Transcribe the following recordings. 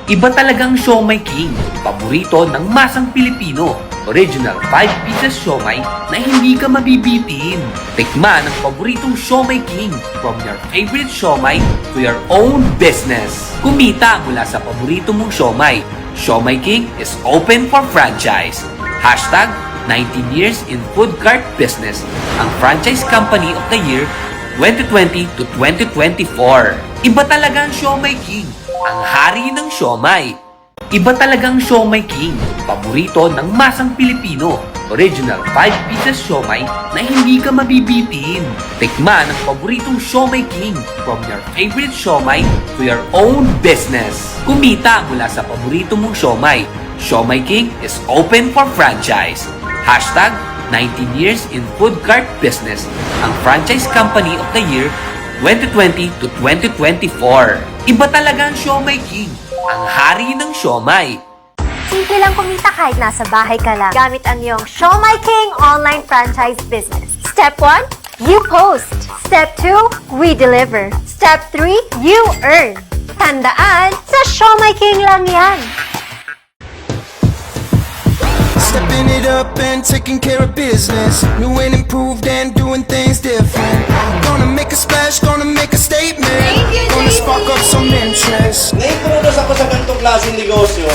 Iba talagang Siomai King, paborito ng masang Pilipino. Original 5 pieces siomai na hindi ka mabibitin. Tikman ang paboritong Siomai King from your favorite siomai to your own business. Kumita mula sa paborito mong siomai. Siomai King is open for franchise. Hashtag 19 years in food cart business. Ang franchise company of the year 2020 to 2024. Iba talaga ang Siomai King, ang hari ng siomai. Iba talagang Siomai King, paborito ng masang Pilipino. Original 5 pieces siomai na hindi ka mabibitin. Tikman ang paboritong Siomai King from your favorite siomai to your own business. Kumita mula sa paborito mong siomai. Siomai King is open for franchise. Hashtag 19 years in food cart business. Ang franchise company of the year 2020 to 2024. Iba talaga ang Siomai King, ang hari ng siomai. Simple lang kumita kahit nasa bahay ka lang. Gamit ang iyong Siomai King online franchise business. Step 1, you post. Step 2, we deliver. Step 3, you earn. Tandaan, sa Siomai King lang yan. Stepping it up and taking care of business. New and improved and doing things different. Gonna make a splash, gonna make a statement. Gonna spark up some interest. Na-introduce ako sa ganitong klaseng negosyo,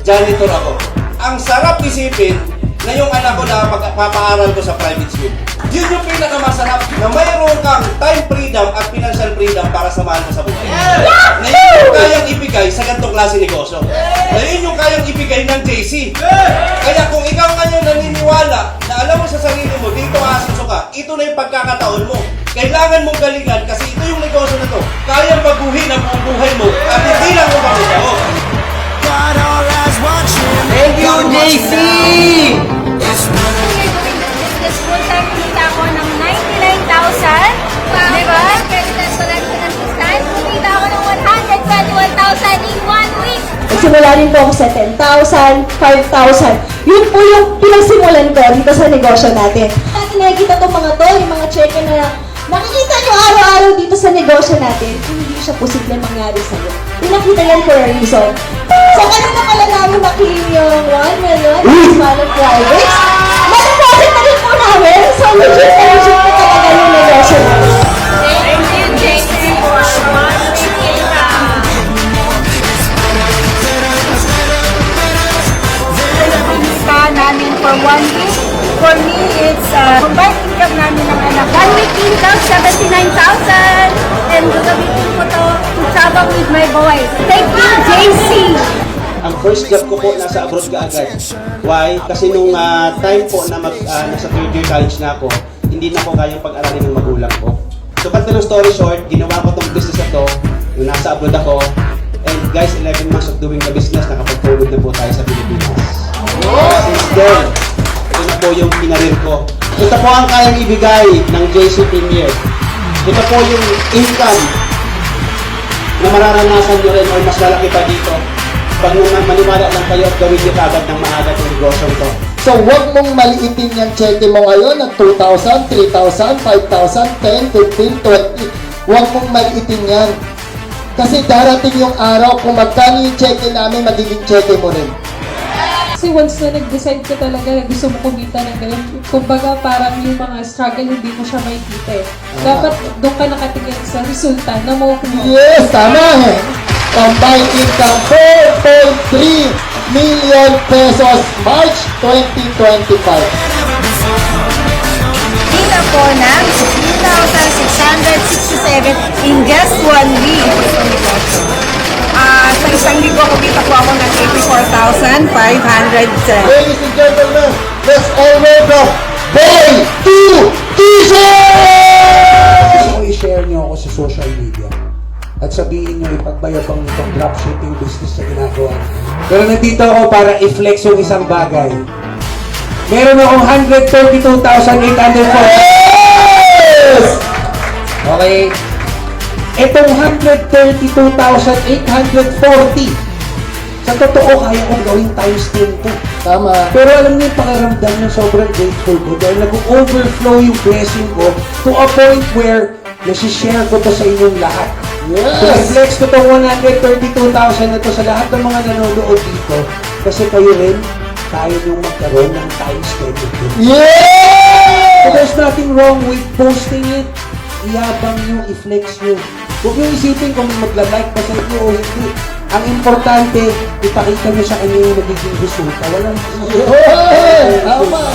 janitor ako. Ang sarap isipin na yung anak ko na pagpapaaral ko sa private school. Yun yung pinakamasarap na mayroon kang time freedom at financial freedom para samahan mo sa buhay. Na yun yung kayang ibigay sa ganitong klaseng negosyo. Na yun yung kayang ibigay ng JC. Kaya kung ikaw ngayon naniniwala na alam mo sa sarili mo, dito asuso ka, ito na yung pagkakataon mo. Kailangan mong galingan kasi ito yung negosyo na to. Kayang baguhin ang buong buhay mo at hindi lang mo mabubuo. Got all eyes watching. Thank you, JC! Business full time kumita ako ng 99,000. Wow. Diba? President ko lang pinag-istan. Kumita ako ng 121,000 in 1 week. Nagsimula rin po ako sa 10,000, 5,000. Yun po yung pinagsimulan ko dito sa negosyo natin. At nakikita itong mga to, yung mga check na nakikita nyo araw-araw dito sa negosyo natin, hindi siya posible mangyari sa'yo. Pinakita yan for a reason. So, kanina pala namin makiling yung 1 million as one of privates. Mag-deposit na rin po namin. So, legit po talaga yung negosyo natin. Thank you, JC, for watching kita. Pinaka namin for 1 week. For me, it's combined income namin ng anak. 1 week income, 79,000. And gagamitin ko to to travel with my boys. Thank you, JC. Ang first job ko po nasa abroad ka agad. Why? Kasi nung time po na nasa third year college na ako, hindi na ako kayang pag-aralin ng magulang ko. So, cut the long story short, ginawa ko tong business na to, nung nasa abroad ako, and guys, 11 months of doing the business, nakapag-forward na po tayo sa Pilipinas. Since then, ito na po yung pinarir ko. Ito po ang kayang ibigay ng JC Premier. Ito po yung income na mararanasan nyo rin or mas lalaki pa dito. Pag maniwala lang kayo at gawin nyo kagad ng maaga itong negosyo ito. So, huwag mong maliitin yung cheque mo ngayon ng 2,000, 3,000, 5,000, 10, 15, 20. Huwag mong maliitin yan. Kasi darating yung araw, kung magkano yung cheque namin, magiging cheque mo rin. Kasi once na nag-decide ka talaga na gusto mo kumita ng ganun, kumbaga parang yung mga struggle hindi mo siya makikita eh. Dapat doon ka nakatingin sa resulta na makukuha. Yes, tama eh. Combined income 4.3 million pesos March 2025. Kita po ng 16,667 in just 1 week. Sa isang linggo, kumita po ako ng 84,500. Ladies and gentlemen, let's all welcome Boy to T-shirt! Gusto ko i-share niyo ako sa social media at sabihin niyo ipagbayabang itong dropshipping business na ginagawa. Pero nandito ako para i-flex yung isang bagay. Meron akong 132,840. Okay? Itong 132,840. Sa totoo, kaya kong gawin times 10 po. Tama. Pero alam niyo yung pakiramdam yung sobrang grateful ko dahil nag-overflow yung blessing ko to a point where nasishare ko to sa inyong lahat Yes! I-flex ko itong 132,000 na to sa lahat ng mga nanonood dito. Kasi kayo rin, kaya niyong magkaroon ng time schedule. Yeah! So there's nothing wrong with posting it. Iyabang nyo, i-flex nyo. Huwag nyo isipin kung magla-like ba sa inyo o hindi. Ang importante, ipakita nyo sa kanya yung nagiging resulta. Walang Yeah! Tama!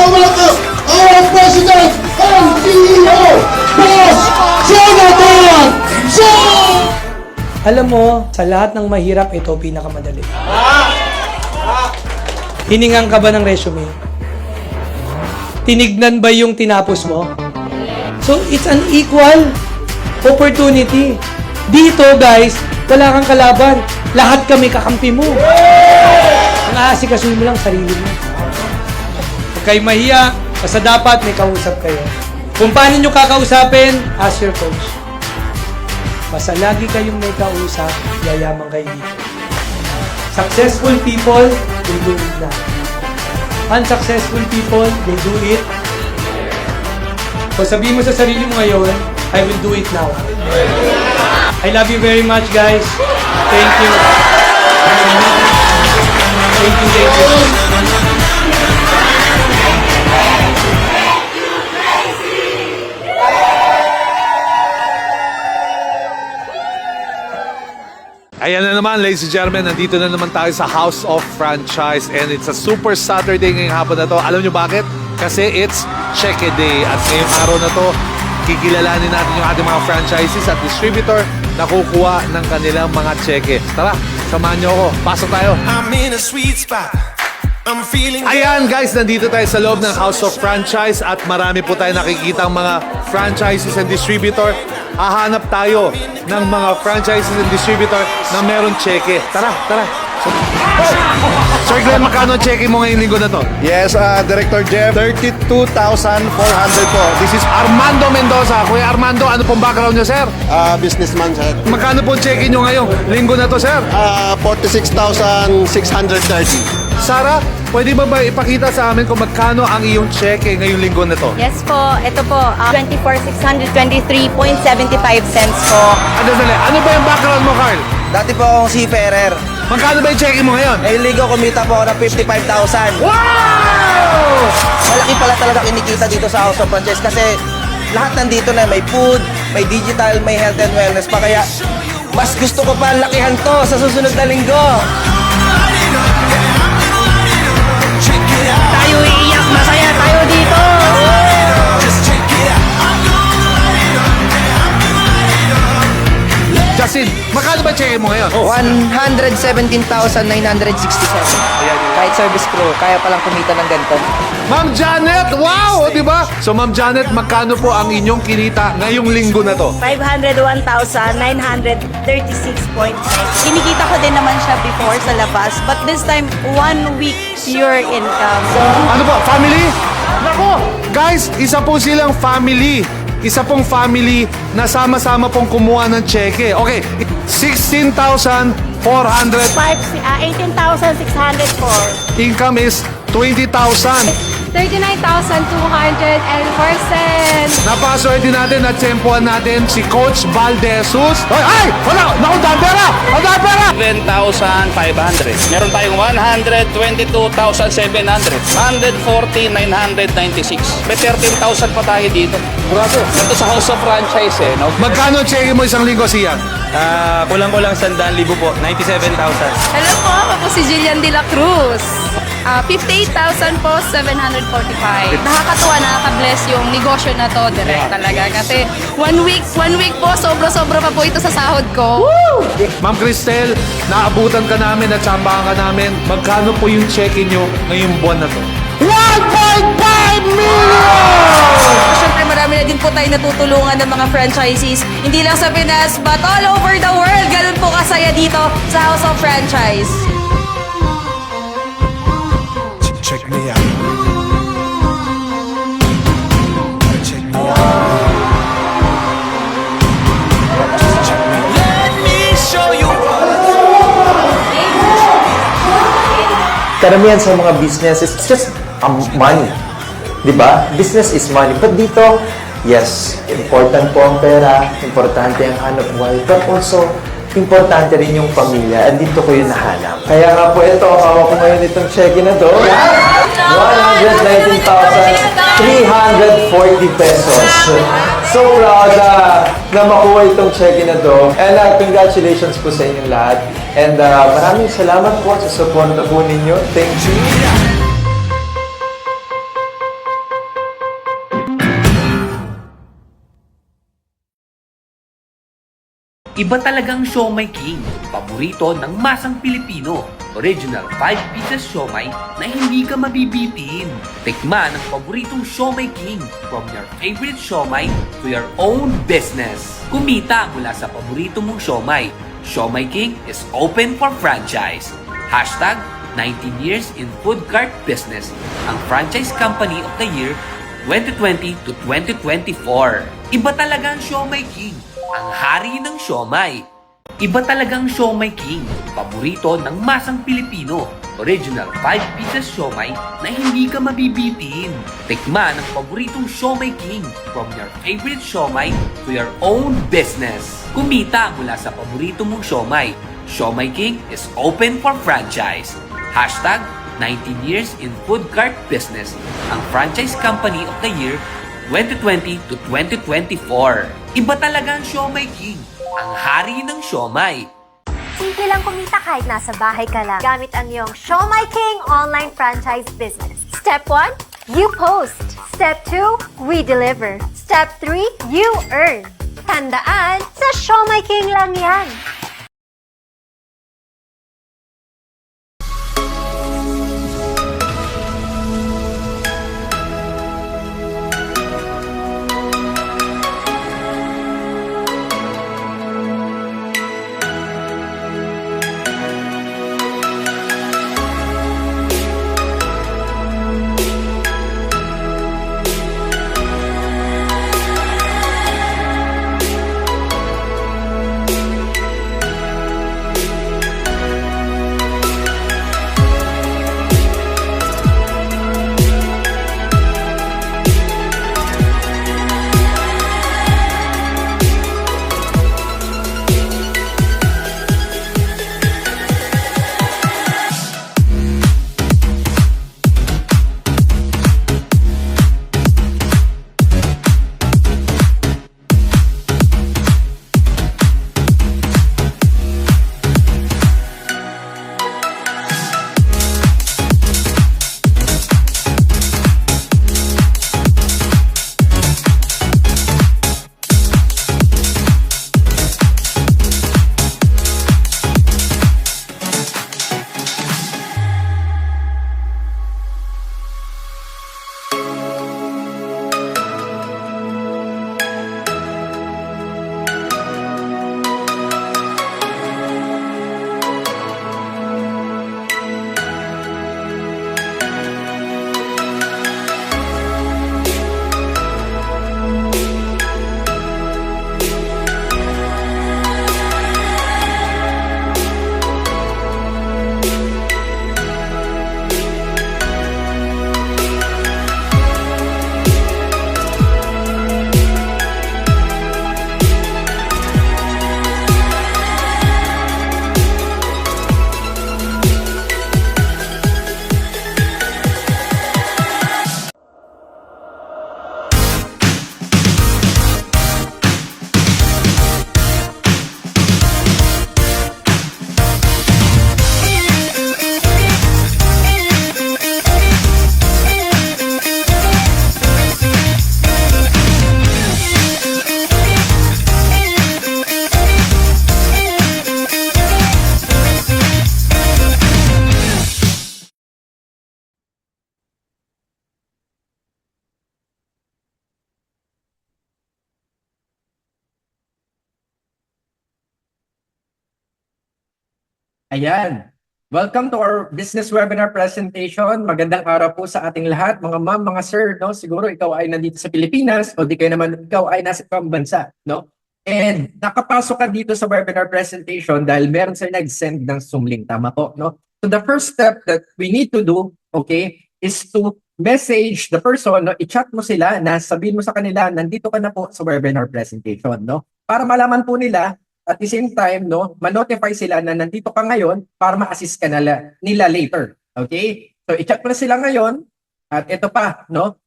Welcome our President and CEO, Boss Jonathan Joe! Alam mo, sa lahat ng mahirap, ito pinakamadali. Hiningan ka ba ng resume? Tinignan ba yung tinapos mo? So, it's an equal opportunity. Dito, guys, wala kang kalaban. Lahat kami kakampi mo. Ang aasikasuhin mo lang sarili mo. Huwag kayo mahiya, basta dapat may kausap kayo. Kung paano nyo kakausapin, ask your coach. Basta lagi kayong may kausap, yayaman kayo dito. Successful people, they do it now. Unsuccessful people, they do it. So sabihin mo sa sarili mo ngayon, I will do it now. I love you very much, guys. Thank you. Thank you, thank you. Ayan na naman, ladies and gentlemen, nandito na naman tayo sa House of Franchise and it's a super Saturday ngayong hapon na to. Alam nyo bakit? Kasi it's Check Day at ngayong araw na to, kikilalanin natin yung ating mga franchises at distributor na kukuha ng kanilang mga cheque. Tara, samahan nyo ako. Pasok tayo. I'm in a sweet spot. I'm feeling Ayan guys, nandito tayo sa loob ng House of Franchise at marami po tayo nakikita ang mga franchises and distributor. Hahanap tayo ng mga franchises and distributor na meron cheque. Tara, tara. Sir Glenn, magkano ang cheque mo ngayong linggo na to? Yes, Director Jeff, 32,400 po. This is Armando Mendoza. Kuya Armando, ano pong background nyo, sir? Businessman, sir. Magkano po ang cheque nyo ngayong linggo na to, sir? 46,630. Sarah, pwede ba ipakita sa amin kung magkano ang iyong cheque ngayong linggo na to? Yes po, ito po, 24,623.75 cents po. Ano ba yung background mo, Carl? Dati po akong seafarer. Magkano ba yung cheque mo ngayon? Ngayong linggo, kumita po ako ng 55,000. Wow! Malaki pala talaga kinikita dito sa House of Franchise kasi lahat nandito na. May food, may digital, may health and wellness pa. Kaya mas gusto ko pa lakihan to sa susunod na linggo. Tayo iiyak, masaya tayo dito! Justin, magkano ba cheque mo ngayon? 117,967. Kahit service crew, kaya palang kumita ng ganito. Ma'am Janet, wow! Di ba? So Ma'am Janet, magkano po ang inyong kinita ngayong linggo na to? 501,936.9. Kinikita ko din naman siya before sa labas, but this time, 1 week pure income. So, Ano po? Family? Nako! Guys, isa po silang family. Isa pong family na sama-sama pong kumuha ng cheque. Okay, 16,400. 18,604. Income is 20,000. 39,204 Napaswerte natin at tempuan natin si Coach Valdesus. Ay! Wala! Naku, dahil pera! Ang dahil pera! 7,500. Meron tayong 122,700. 140,996. May 13,000 pa tayo dito. Grabe. Ito sa House of Franchise eh. No? Magkano cheque mo isang linggo, Sian? Kulang-kulang 100,000 po. 97,000. Hello po, ako po si Jillian De La Cruz. 58,000 po, 745. Nakakatuwa, nakaka-bless yung negosyo na to direct talaga. Kasi one week po, sobra-sobra pa po ito sa sahod ko. Ma'am Cristel, naabutan ka namin at sambahan ka namin. Magkano po yung cheque nyo ngayong buwan na to? 1.5 million! Siyempre, marami na din po tayo natutulungan ng mga franchisees. Hindi lang sa Pinas, but all over the world. Ganun po kasaya dito sa House of Franchise. check me out. Check me out. Let me show you. Karamihan sa mga businesses, it's just money. Diba? Business is money. But dito, Yes, important po ang pera, importante ang hanap buhay, but also, importante rin yung pamilya, and dito ko yung nahanap. Kaya nga po ito, hawak ko ngayon itong cheque na to. 119,340 pesos. So proud na makuha itong cheque na to. And congratulations po sa inyong lahat. And maraming salamat po sa support na po ninyo. Thank you. Iba talagang Siomai King, paborito ng masang Pilipino. Original 5 pieces siomai na hindi ka mabibitin. Tikman ang paboritong Siomai King from your favorite siomai to your own business. Kumita mula sa paborito mong siomai. Siomai King is open for franchise. Hashtag 19 years in food cart business. Ang franchise company of the year 2020 to 2024. Iba talaga ang Siomai King, ang hari ng siomai. Iba talagang Siomai King, paborito ng masang Pilipino. Original 5 pieces siomai na hindi ka mabibitin. Tikman ang paboritong Siomai King from your favorite siomai to your own business. Kumita mula sa paborito mong siomai. Siomai King is open for franchise. Hashtag 19 years in food cart business. Ang franchise company of the year 2020 to 2024. Iba talaga ang Siomai King, ang hari ng siomai. Simple lang kumita kahit nasa bahay ka lang. Gamit ang iyong Siomai King online franchise business. Step 1, you post. Step 2, we deliver. Step 3, you earn. Tandaan, sa Siomai King lang yan. Ayan. Welcome to our business webinar presentation. Magandang araw po sa ating lahat, mga ma'am, mga sir, no? Siguro ikaw ay nandito sa Pilipinas o di kayo naman ikaw ay nasa ibang bansa, no? And nakapasok ka dito sa webinar presentation dahil meron sa nag-send ng Zoom link, tama po, no? So the first step that we need to do, okay, is to message the person, no, i-chat mo sila na sabihin mo sa kanila, nandito ka na po sa webinar presentation, no? Para malaman po nila, at the same time, no, ma-notify sila na nandito ka ngayon para ma-assist ka nila later. Okay? So, i-chat mo na sila ngayon, at ito pa, no?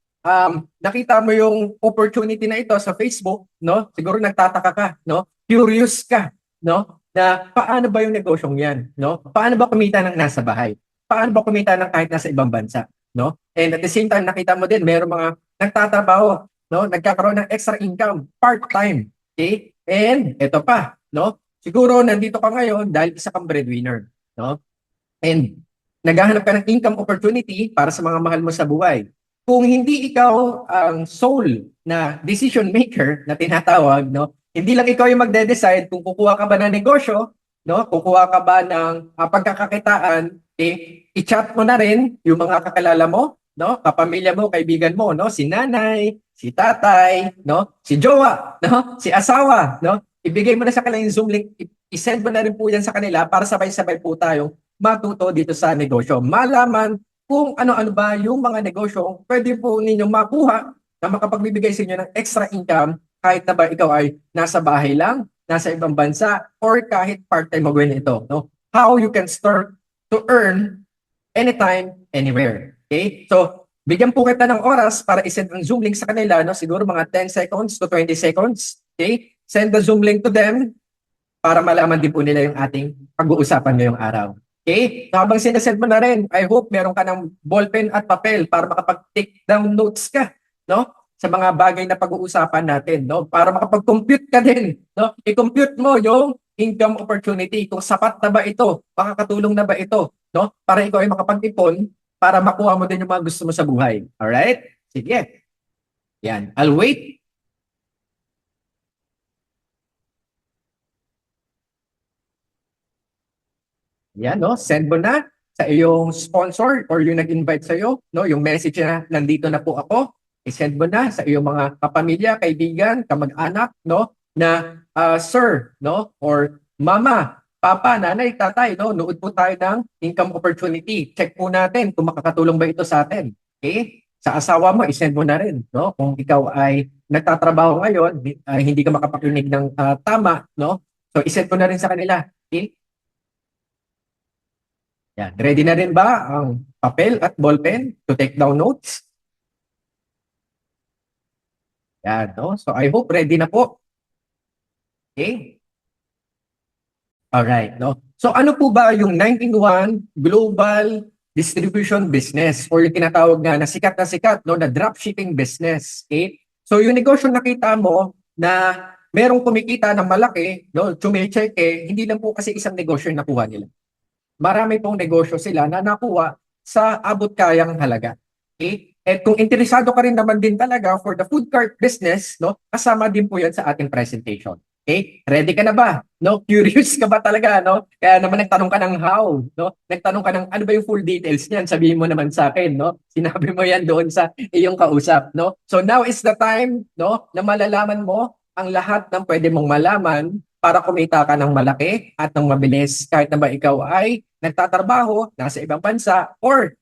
Nakita mo yung opportunity na ito sa Facebook, no? Siguro nagtataka ka, no? Curious ka, no? Na paano ba yung negosyong yan, no? Paano ba kumita ng nasa bahay? Paano ba kumita ng kahit nasa ibang bansa, no? And at the same time, nakita mo din, mayroong mga nagtatrabaho, no? Nagkakaroon ng extra income, part-time, okay? And ito pa, no? Siguro nandito ka ngayon dahil isa kang breadwinner, no? And naghahanap ka ng income opportunity para sa mga mahal mo sa buhay. Kung hindi ikaw ang sole na decision maker na tinatawag, no? Hindi lang ikaw yung magde-decide kung kukuha ka ba ng negosyo, no? Kukuha ka ba ng pagkakakitaan, i-chat mo na rin yung mga kakalala mo, no? Kapamilya mo, kaibigan mo, no? Si nanay, si tatay, no? Si jowa, no? Si asawa, no? Ibigay mo na sa kanila yung Zoom link, i-send mo na rin po yan sa kanila para sabay-sabay po tayong matuto dito sa negosyo. Malaman kung ano-ano ba yung mga negosyo pwede po ninyong makuha na makapagbibigay sa inyo ng extra income kahit na ba ikaw ay nasa bahay lang, nasa ibang bansa, or kahit part-time mo gawin ito. No? How you can start to earn anytime, anywhere. Okay? So, bigyan po kita ng oras para isend ang Zoom link sa kanila, no? Siguro mga 10 seconds to 20 seconds. Okay? Send the Zoom link to them para malaman din po nila yung ating pag-uusapan ngayong araw. Okay? Habang sinasend mo na rin, I hope meron ka ng ballpen at papel para makapag-take down notes ka, no? Sa mga bagay na pag-uusapan natin, no? Para makapag-compute ka din, no? I-compute mo yung income opportunity, kung sapat na ba ito, makakatulong na ba ito, no? Para ikaw ay makapag-ipon, para makuha mo din yung mga gusto mo sa buhay. Alright? Sige. Yan. I'll wait. Yan, no? Send mo na sa iyong sponsor or yung nag-invite sa iyo, no? Yung message na nandito na po ako, i-send mo na sa iyong mga kapamilya, kaibigan, kamag-anak, no? Na sir, no? Or mama, papa, nanay, tatay, no? Nood po tayo ng income opportunity. Check po natin kung makakatulong ba ito sa atin. Okay? Sa asawa mo, i-send mo na rin, no? Kung ikaw ay nagtatrabaho ngayon, hindi ka makapakinig ng tama, no? So, i-send mo na rin sa kanila. Okay? Yan. Ready na rin ba ang papel at ballpen to take down notes? Yan, no? So, I hope ready na po. Okay? Alright, no? So, ano po ba yung 9-in-1 global distribution business or yung tinatawag na sikat, no, na dropshipping business? Okay? So, yung negosyo nakita mo na merong kumikita ng malaki, no, chumicheke, hindi lang po kasi isang negosyo yung nakuha nila. Marami pong negosyo sila na nakuha sa abot kayang halaga. Okay? At kung interesado ka rin naman din talaga for the food cart business, no, kasama din po yan sa ating presentation. Okay? Ready ka na ba? No? Curious ka ba talaga, no? Kaya naman nagtanong ka ng how, no? Nagtanong ka ng ano ba yung full details niyan? Sabihin mo naman sa akin, no? Sinabi mo yan doon sa iyong kausap, no? So now is the time, no, na malalaman mo ang lahat ng pwede mong malaman para kumita ka ng malaki at ng mabilis kahit na ba ikaw ay nagtatrabaho, nasa ibang bansa, or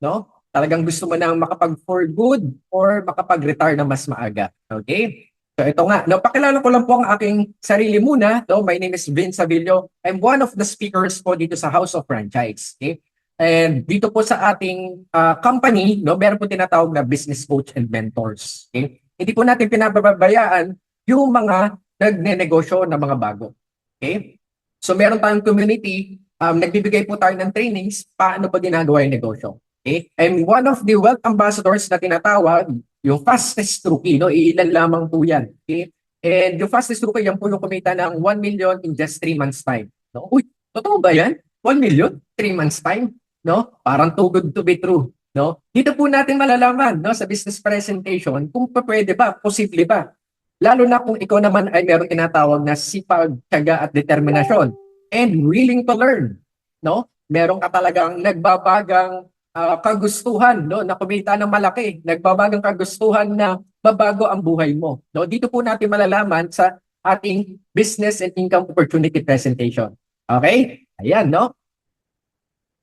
no, talagang gusto mo nang makapag for good or makapag-retire na mas maaga. Okay? So ito nga, no, pakilala ko lang po ang aking sarili muna. No? My name is Vince Avillo. I'm one of the speakers po dito sa House of Franchise. Okay? And dito po sa ating company, no, meron po tinatawag na business coach and mentors. Okay? Hindi po natin pinababayaan yung mga nagne-negosyo na mga bago. Okay? So meron tayong community, nagbibigay po tayo ng trainings paano ba ginagawa yung negosyo. Okay? I'm one of the wealth ambassadors na tinatawag, yung fastest rookie, no? Iilan lamang po yan. Okay? And yung fastest rookie, yan po yung kumita ng 1 million in just 3 months time. No? Uy, totoo ba yan? 1 million? 3 months time? No? Parang too good to be true. No? Dito po natin malalaman, no, sa business presentation kung pwede ba, posible ba. Lalo na kung ikaw naman ay meron tinatawag na sipag, tiyaga at determinasyon and willing to learn. No? Meron ka talagang nagbabagang kagustuhan, no, na kumita ng malaki, nagbabagang kagustuhan na mabago ang buhay mo. No? Dito po natin malalaman sa ating business and income opportunity presentation. Okay? Ayan, no?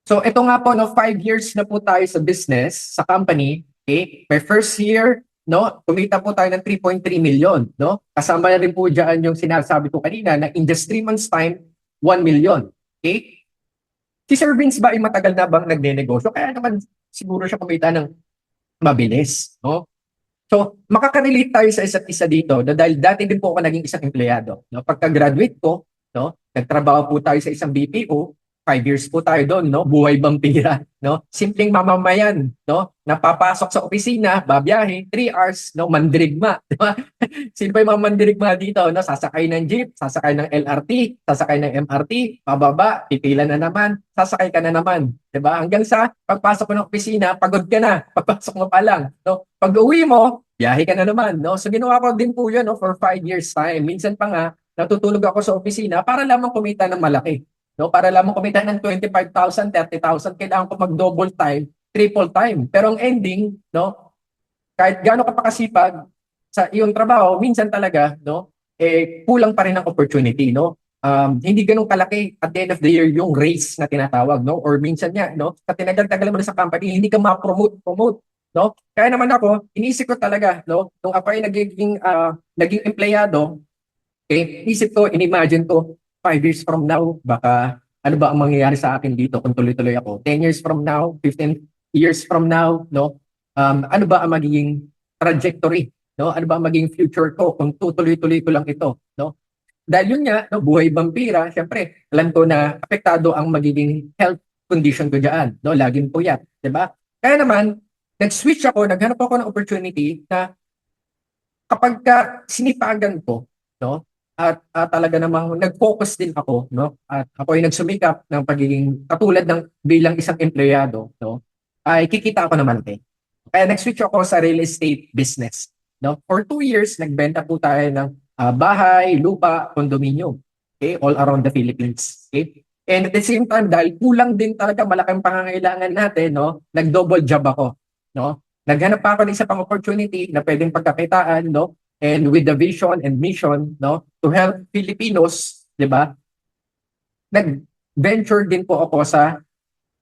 So ito nga po, no, 5 years na po tayo sa business, sa company, Okay? My first year, no, kumita po tayo ng 3.3 million, no? Kasama na rin po diyan yung sinasabi ko kanina na in just 3 months time, 1 million. Okay? Si Sir Vince ba ay matagal na bang nagnenegosyo? Kaya naman siguro siya kumita ng mabilis, no? So, makaka-relate tayo sa isa't isa dito no? Dahil dati din po ako naging isang empleyado. No? Pagka-graduate ko, no? Nagtrabaho po tayo sa isang BPO, 5 years po tayo doon, no? Buhay vampira, no? Simpleng mamamayan, no? Napapasok sa opisina, babiyahe, 3 hours, no? Mandirigma, di ba? Sino pa yung mga mandirigma dito, no? Sasakay ng jeep, sasakay ng LRT, sasakay ng MRT, pababa, pipila na naman, sasakay ka na naman, di ba? Hanggang sa pagpasok mo ng opisina, pagod ka na, pagpasok mo pa lang, no? Pag-uwi mo, biyahe ka na naman, no? So ginawa ko din po yun, no? For 5 years time. Minsan pa nga, natutulog ako sa opisina para lamang kumita ng malaki. No, para lamang kumita ng 25,000, 30,000, kailangan ko mag-double time, triple time. Pero ang ending, no, kahit gaano ka pa kasipag sa iyong trabaho, minsan talaga, no, kulang pa rin ang opportunity, no. Hindi ganun kalaki at the end of the year yung race na tinatawag, no, or minsan nga, no, sa tinagal-tagal mo na sa company, hindi ka ma-promote, no. Kaya naman ako, inisip ko talaga, no, nung ako ay naging empleyado, isip ko, inimagine ko, 5 years from now, baka ano ba ang mangyayari sa akin dito kung tuloy-tuloy ako? 10 years from now, 15 years from now, no? Ano ba ang magiging trajectory? No? Ano ba ang magiging future ko kung tutuloy-tuloy ko lang ito? No? Dahil yun nga, no, buhay vampira, syempre, alam ko na apektado ang magiging health condition ko dyan. No? Laging puyat, di ba? Kaya naman, nag-switch ako, naghanap ako ng opportunity na kapag sinipagan ko, no? At talaga namang nag-focus din ako, no? At ako ay nagsumikap ng pagiging katulad ng bilang isang empleyado, no? Ay kikita ako naman din. Kaya nag-switch ako sa real estate business, no? For 2 years nagbenta po tayo ng bahay, lupa, condominium, okay? All around the Philippines, okay? And at the same time, dahil kulang din talaga malaking pangangailangan natin, no? Nag-double job ako, no? Naghanap pa ako ng isa pang opportunity na pwedeng pagkakitaan, no? And with the vision and mission, no, to help Filipinos, di ba? Nag-venture din po ako sa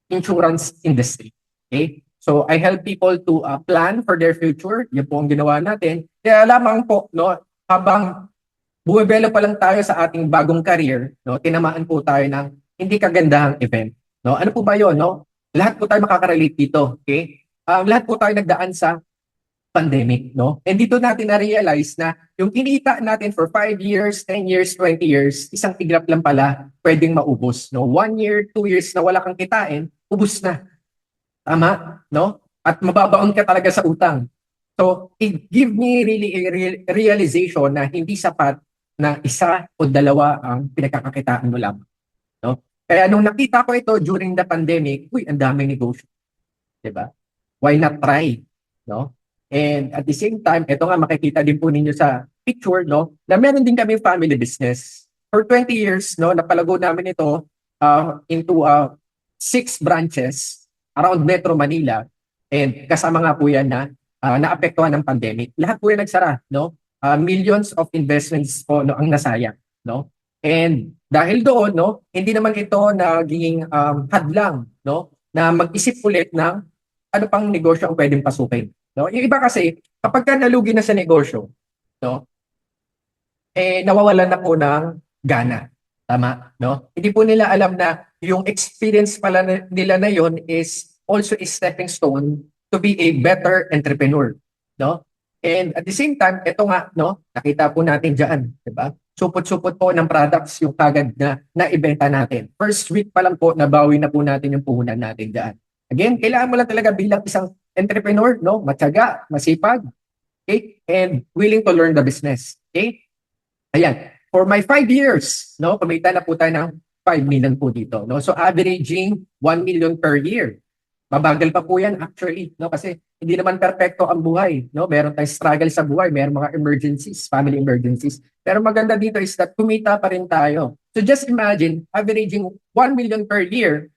insurance industry. Okay? So I help people to plan for their future. Yan po ang ginawa natin. Kaya lamang po, no, habang bumibelo pa lang tayo sa ating bagong career, no, tinamaan po tayo ng hindi kagandahang event. No? Ano po ba yun? No? Lahat po tayo makaka-relate dito. Okay? Lahat po tayo nagdaan sa pandemic, no? And dito natin na-realize na yung kinita natin for 5 years, 10 years, 20 years, isang iglap lang pala pwedeng maubos, no? 1 year, 2 years na wala kang kitain, ubos na. Tama, no? At mababaon ka talaga sa utang. So, it give me really a realization na hindi sapat na isa o dalawa ang pinagkakakitaan mo lang, no? Kaya nung nakita ko ito during the pandemic, ang daming negosyo. Diba? Why not try, no? And at the same time, ito nga makikita din po ninyo sa picture, no, na meron din kami family business. For 20 years, no, napalago namin ito into 6 branches around Metro Manila. And kasama nga po yan na naapektuhan ng pandemic. Lahat po yan nagsara, no? Millions of investments po, no, ang nasayang, no? And dahil doon, no, hindi naman ito naging hadlang, no, na mag-isip ulit ng ano pang negosyo ang pwedeng pasukin. No, yung iba kasi kapag ka nalugi na sa negosyo, no, nawawalan na po ng gana. Tama, no? Hindi po nila alam na yung experience pala nila na yon is also a stepping stone to be a better entrepreneur, no? And at the same time, ito nga, no, nakita po natin diyan, 'di ba? Supot-supot po ng products yung kagad na naibenta natin. First week pa lang po nabawi na po natin yung puhunan natin diyan. Again, kailangan mo lang talaga bilang isang entrepreneur, no, matyaga, masipag, okay, and willing to learn the business, okay? Ayan, for my 5 years, no, kumita na po tayo ng 5 million po dito, no? So averaging 1 million per year. Mabagal pa po yan actually, no, kasi hindi naman perfecto ang buhay, no? Meron tayong struggle sa buhay, meron mga emergencies, family emergencies. Pero maganda dito is that kumita pa rin tayo. So just imagine averaging 1 million per year,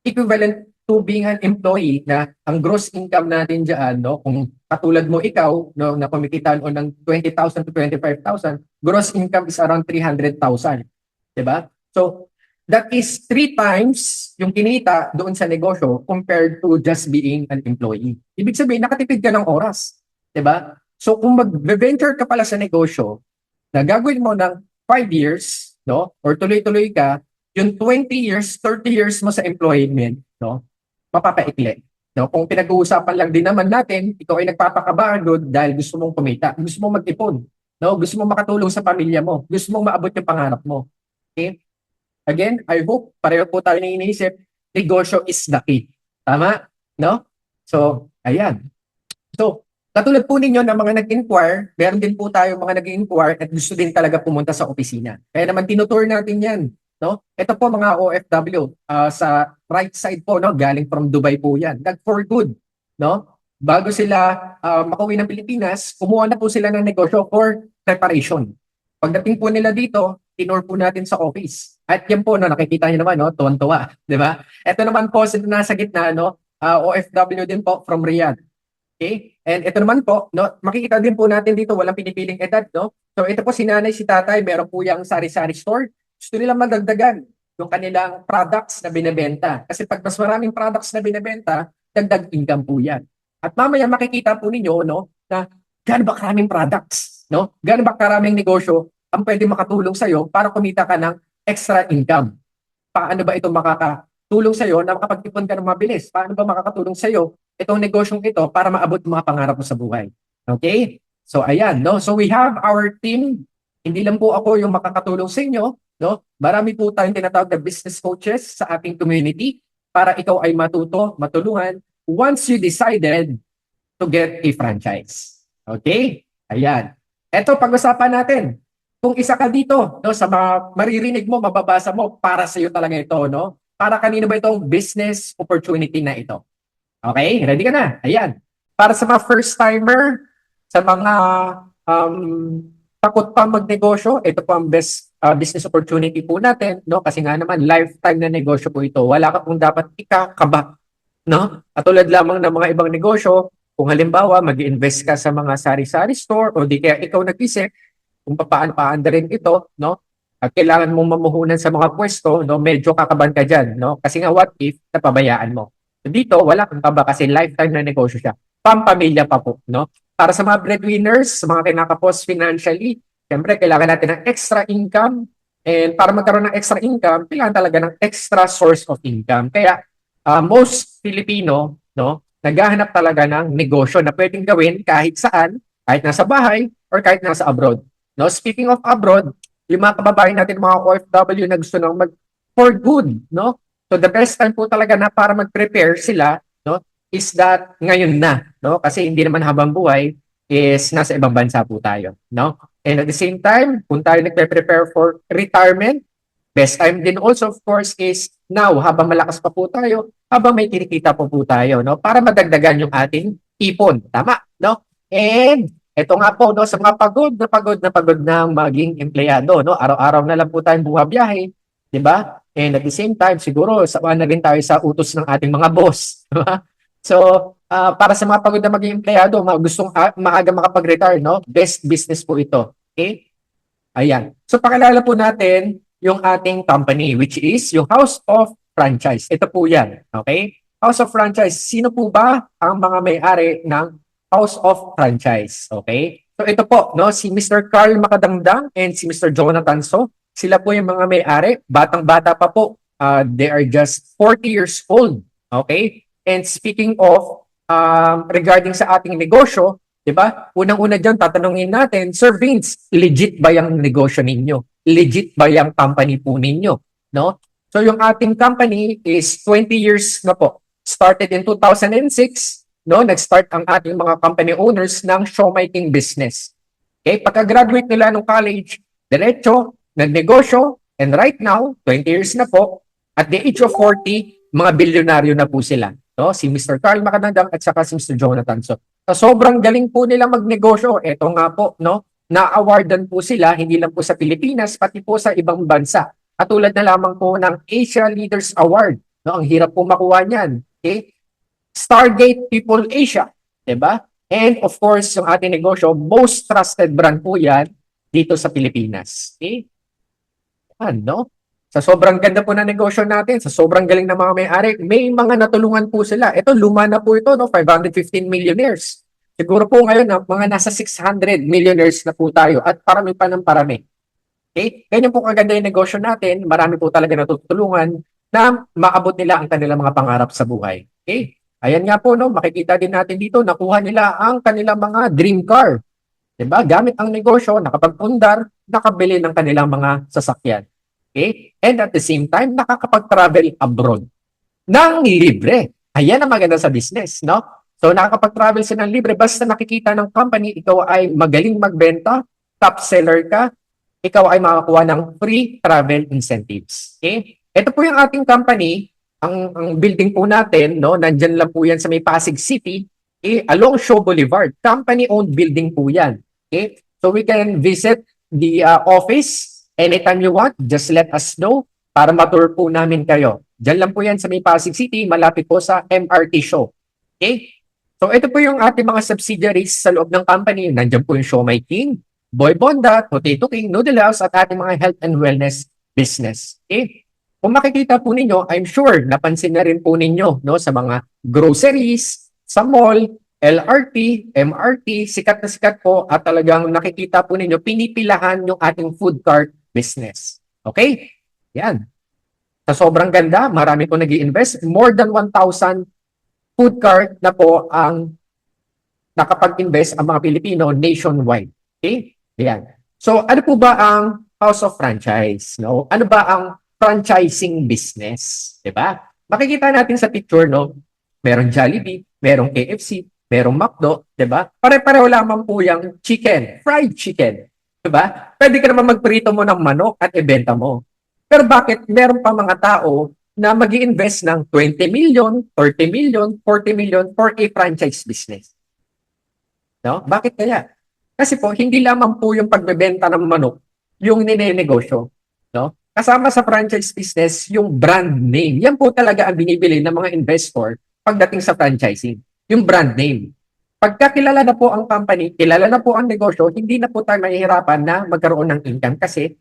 equivalent to being an employee na ang gross income natin diyan, no, kung katulad mo ikaw, no, na kumikitaan o ng 20,000 to 25,000, gross income is around 300,000, 'di ba? So that is 3 times yung kinita doon sa negosyo compared to just being an employee. Ibig sabihin, nakatipid ka ng oras. 'Di ba? So kung mag-venture ka pala sa negosyo, na gagawin mo ng 5 years, no? Or tuloy-tuloy ka, yung 20 years, 30 years mo sa employment, no? Mapapaikli. No? Kung pinag-uusapan lang din naman natin, ikaw ay nagpapakabagod dahil gusto mong kumita, gusto mong mag-ipon, no? Gusto mong makatulong sa pamilya mo, gusto mong maabot yung pangarap mo. Okay? Again, I hope pareho po tayo na iniisip, negosyo is the key. Tama? No? So, ayan. So, katulad po ninyo ng mga nag-inquire, meron din po tayo mga nag-inquire at gusto din talaga pumunta sa opisina. Kaya naman tinutour natin yan. No? Ito po mga OFW, sa right side po, no? Galing from Dubai po yan. For good. No? Bago sila makauwi ng Pilipinas, kumuha na po sila ng negosyo for preparation. Pagdating po nila dito, tinur po natin sa office. At yan po, no, nakikita niyo naman, no, tuwan-tuwa. Di ba? Ito naman po, nasa gitna, no, OFW din po from Riyadh. Okay? And ito naman po, no, makikita din po natin dito, walang pinipiling edad, no? So ito po si nanay, si tatay, meron po yung sari-sari store. Gusto nilang madagdagan yung kanilang products na binebenta. Kasi pag mas maraming products na binebenta, dagdag income po yan. At mamaya makikita po ninyo, no, na gaano ba karaming products, no? Gaano ba karaming negosyo ang pwede makatulong sa'yo para kumita ka ng extra income. Paano ba ito makakatulong sa'yo na makapag-ipon ka ng mabilis? Paano ba makakatulong sa'yo itong negosyong ito para maabot mga pangarap mo sa buhay? Okay? So, ayan, no? So, we have our team. Hindi lang po ako yung makakatulong sa inyo, no? Marami po tayong tinatawag na business coaches sa ating community para ikaw ay matuto, matulungan once you decided to get a franchise. Okay? Ayan. Ito, pag-usapan natin. Kung isa ka dito, no, sa mga maririnig mo, mababasa mo, para sa iyo talaga ito, no? Para kanino ba itong business opportunity na ito? Okay? Ready ka na? Ayan. Para sa mga first-timer, sa mga takot pa magnegosyo, ito po ang best business opportunity po natin, no? Kasi nga naman, lifetime na negosyo po ito. Wala ka pong dapat ikakaba, no? At tulad lamang ng mga ibang negosyo, kung halimbawa, mag-invest ka sa mga sari-sari store o di kaya ikaw nag-isip kung paano rin ito, no? At kailangan mong mamuhunan sa mga pwesto, no? Medyo kakaban ka dyan, no? Kasi nga, what if napabayaan mo? So dito, wala kang kaba kasi lifetime na negosyo siya. Pampamilya pa po, no? Para sa mga breadwinners, sa mga kinakapos financially, siyempre, kailangan natin ng extra income. And para magkaroon ng extra income, kailangan talaga ng extra source of income. Kaya, most Filipino, no? Naghahanap talaga ng negosyo na pwedeng gawin kahit saan, kahit nasa bahay or kahit nasa abroad. No, speaking of abroad, yung mga kababayan natin, mga OFW na gusto nang mag for good, no? So the best time po talaga na para mag-prepare sila, no, is that ngayon na, no? Kasi hindi naman habang buhay is nasa ibang bansa po tayo, no? And at the same time, kung tayo nagpe-prepare for retirement, best time din also of course is now, habang malakas pa po tayo, habang may kinikita po tayo, no? Para madagdagan yung ating ipon, tama, no? And ito nga po, no, sa mga pagod ng maging empleyado, no? Araw-araw na lang po tayong buhabiyahe, di ba? And at the same time, siguro, sawa na rin tayo sa utos ng ating mga boss, di ba? So, para sa mga pagod na maging empleyado, mga gustong maaga makapag-retire, no? Best business po ito. Okay? Ayan. So, pakilala po natin yung ating company, which is yung House of Franchise. Ito po yan. Okay? House of Franchise. Sino po ba ang mga may-ari ng House of Franchise. Okay? So ito po, no, si Mr. Carl Makadangdang and si Mr. Jonathan So, sila po yung mga may-ari. Batang-bata pa po. They are just 40 years old. Okay? And speaking of regarding sa ating negosyo, 'di ba? Unang-una diyan tatanungin natin, Sir Vince, legit ba yung negosyo ninyo? Legit ba yung company po ninyo, no? So yung ating company is 20 years na po. Started in 2006. No, nag-start ang ating mga company owners ng showmaking business. Okay, pagka-graduate nila ng college, diretso, nagnegosyo, and right now, 20 years na po, at the age of 40, mga bilyonaryo na po sila. No, si Mr. Carl Makadangdang at saka si Mr. Jonathan So. Sobrang galing po nila magnegosyo. Ito nga po, no, na-awardan po sila, hindi lang po sa Pilipinas, pati po sa ibang bansa. Katulad na lamang po ng Asia Leaders Award. No, ang hirap po makuha niyan. Okay? Stargate People Asia, 'di ba? And of course, yung ating negosyo, most trusted brand po 'yan dito sa Pilipinas. Okay? Ano? Sa sobrang ganda po na negosyo natin, sa sobrang galing ng mga may-ari, may mga natulungan po sila. Ito, luma na po ito, no? 515 millionaires. Siguro po ngayon, mga nasa 600 millionaires na po tayo at parami pa ng parami. Okay? Ganyan po kaganda yung negosyo natin. Marami po talaga natutulungan na maabot nila ang kanilang mga pangarap sa buhay. Okay? Ayan nga po, no? Makikita din natin dito, nakuha nila ang kanilang mga dream car. Diba? Gamit ang negosyo, nakapagpundar, nakabili ng kanilang mga sasakyan. Okay? And at the same time, nakakapag-travel abroad ng libre. Ayan ang maganda sa business, no? So, nakakapag-travel sila ng libre basta nakikita ng company, ikaw ay magaling magbenta, top seller ka, ikaw ay makakuha ng free travel incentives. Okay? Ito po yung ating company, ang building po natin, no? Nandyan lang po yan sa may Pasig City, along Shaw Boulevard. Company-owned building po yan. Okay? So, we can visit the office anytime you want, just let us know para ma-tour po namin kayo. Diyan lang po yan sa may Pasig City, malapit po sa MRT Show. Okay? So ito po yung ating mga subsidiaries sa loob ng company. Nandiyan po yung Siomai King, Boy Bonda, Potato King, Noodle House, at ating mga health and wellness business. Okay? Kung makikita po ninyo, I'm sure napansin na rin po ninyo, no, sa mga groceries, sa mall, LRT, MRT, sikat na sikat po at talagang nakikita po ninyo, pinipilahan yung ating food cart business. Okay? Yan. Sa sobrang ganda, marami po nag-i-invest. More than 1,000 food cart na po ang nakapag-invest ang mga Pilipino nationwide. Okay? Yan. So, ano po ba ang House of Franchise? No? Ano ba ang franchising business? Diba? Makikita natin sa picture, no? Merong Jollibee, merong KFC, merong McDo, diba? Pare-pareho lamang po yung chicken, fried chicken. Diba? Pwede ka naman magprito mo ng manok at ibenta mo. Pero bakit meron pa mga tao na mag-i-invest ng 20 million, 30 million, 40 million for a franchise business? No? Bakit kaya? Kasi po, hindi lamang po yung pagbebenta ng manok yung ninenegosyo. No? Kasama sa franchise business, yung brand name. Yan po talaga ang binibili ng mga investor pagdating sa franchising. Yung brand name. Pagka kilala na po ang company, kilala na po ang negosyo, hindi na po tayo mahihirapan na magkaroon ng income kasi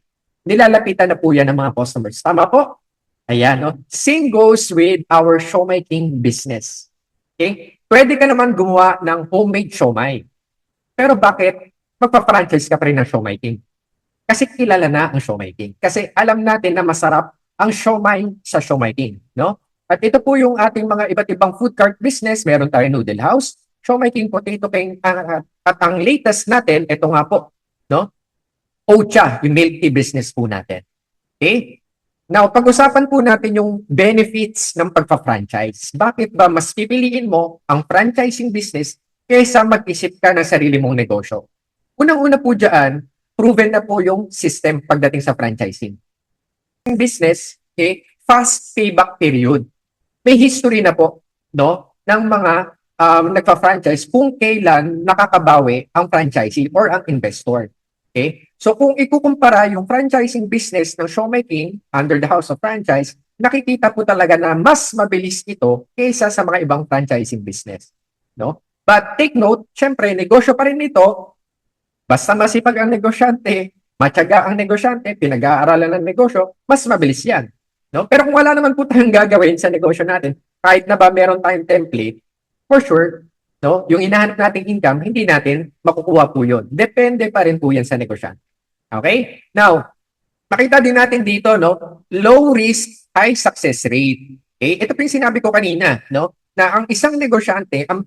nilalapitan na po yan ng mga customers. Tama po? Ayan, no? Same goes with our siomai king business. Okay? Pwede ka naman gumawa ng homemade siomai. Pero bakit magpa-franchise ka pa rin ng siomai king? Kasi kilala na ang siomai king. Kasi alam natin na masarap ang siomai sa siomai king. No? At ito po yung ating mga iba't ibang food cart business. Meron tayo Noodle House, Siomai King, Potato King, at ang latest natin, ito nga po, no? Ocha, yung milk tea business po natin. Okay? Now, pag-usapan po natin yung benefits ng pagpa-franchise. Bakit ba mas pipiliin mo ang franchising business kaysa mag-isip ka ng sarili mong negosyo? Unang-una po dyan, proven na po yung system pagdating sa franchising. Yung business, okay, fast payback period. May history na po, no, ng mga nagpa-franchise kung kailan nakakabawi ang franchisee or ang investor. Okay? So kung ikukumpara yung franchising business ng Siomai King under the House of Franchise, nakikita po talaga na mas mabilis ito kaysa sa mga ibang franchising business. No? But take note, syempre, negosyo pa rin ito. Basta masipag ang negosyante, matyaga ang negosyante, pinag-aaralan ng negosyo, mas mabilis yan. No? Pero kung wala naman po tayong gagawin sa negosyo natin, kahit na ba meron tayong template, for sure, no, yung hinahanap nating income, hindi natin makukuha po yun. Depende pa rin po yan sa negosyante. Okay? Now, makita din natin dito, no, low risk, high success rate. Okay? Ito po yung sinabi ko kanina, no, na ang isang negosyante, ang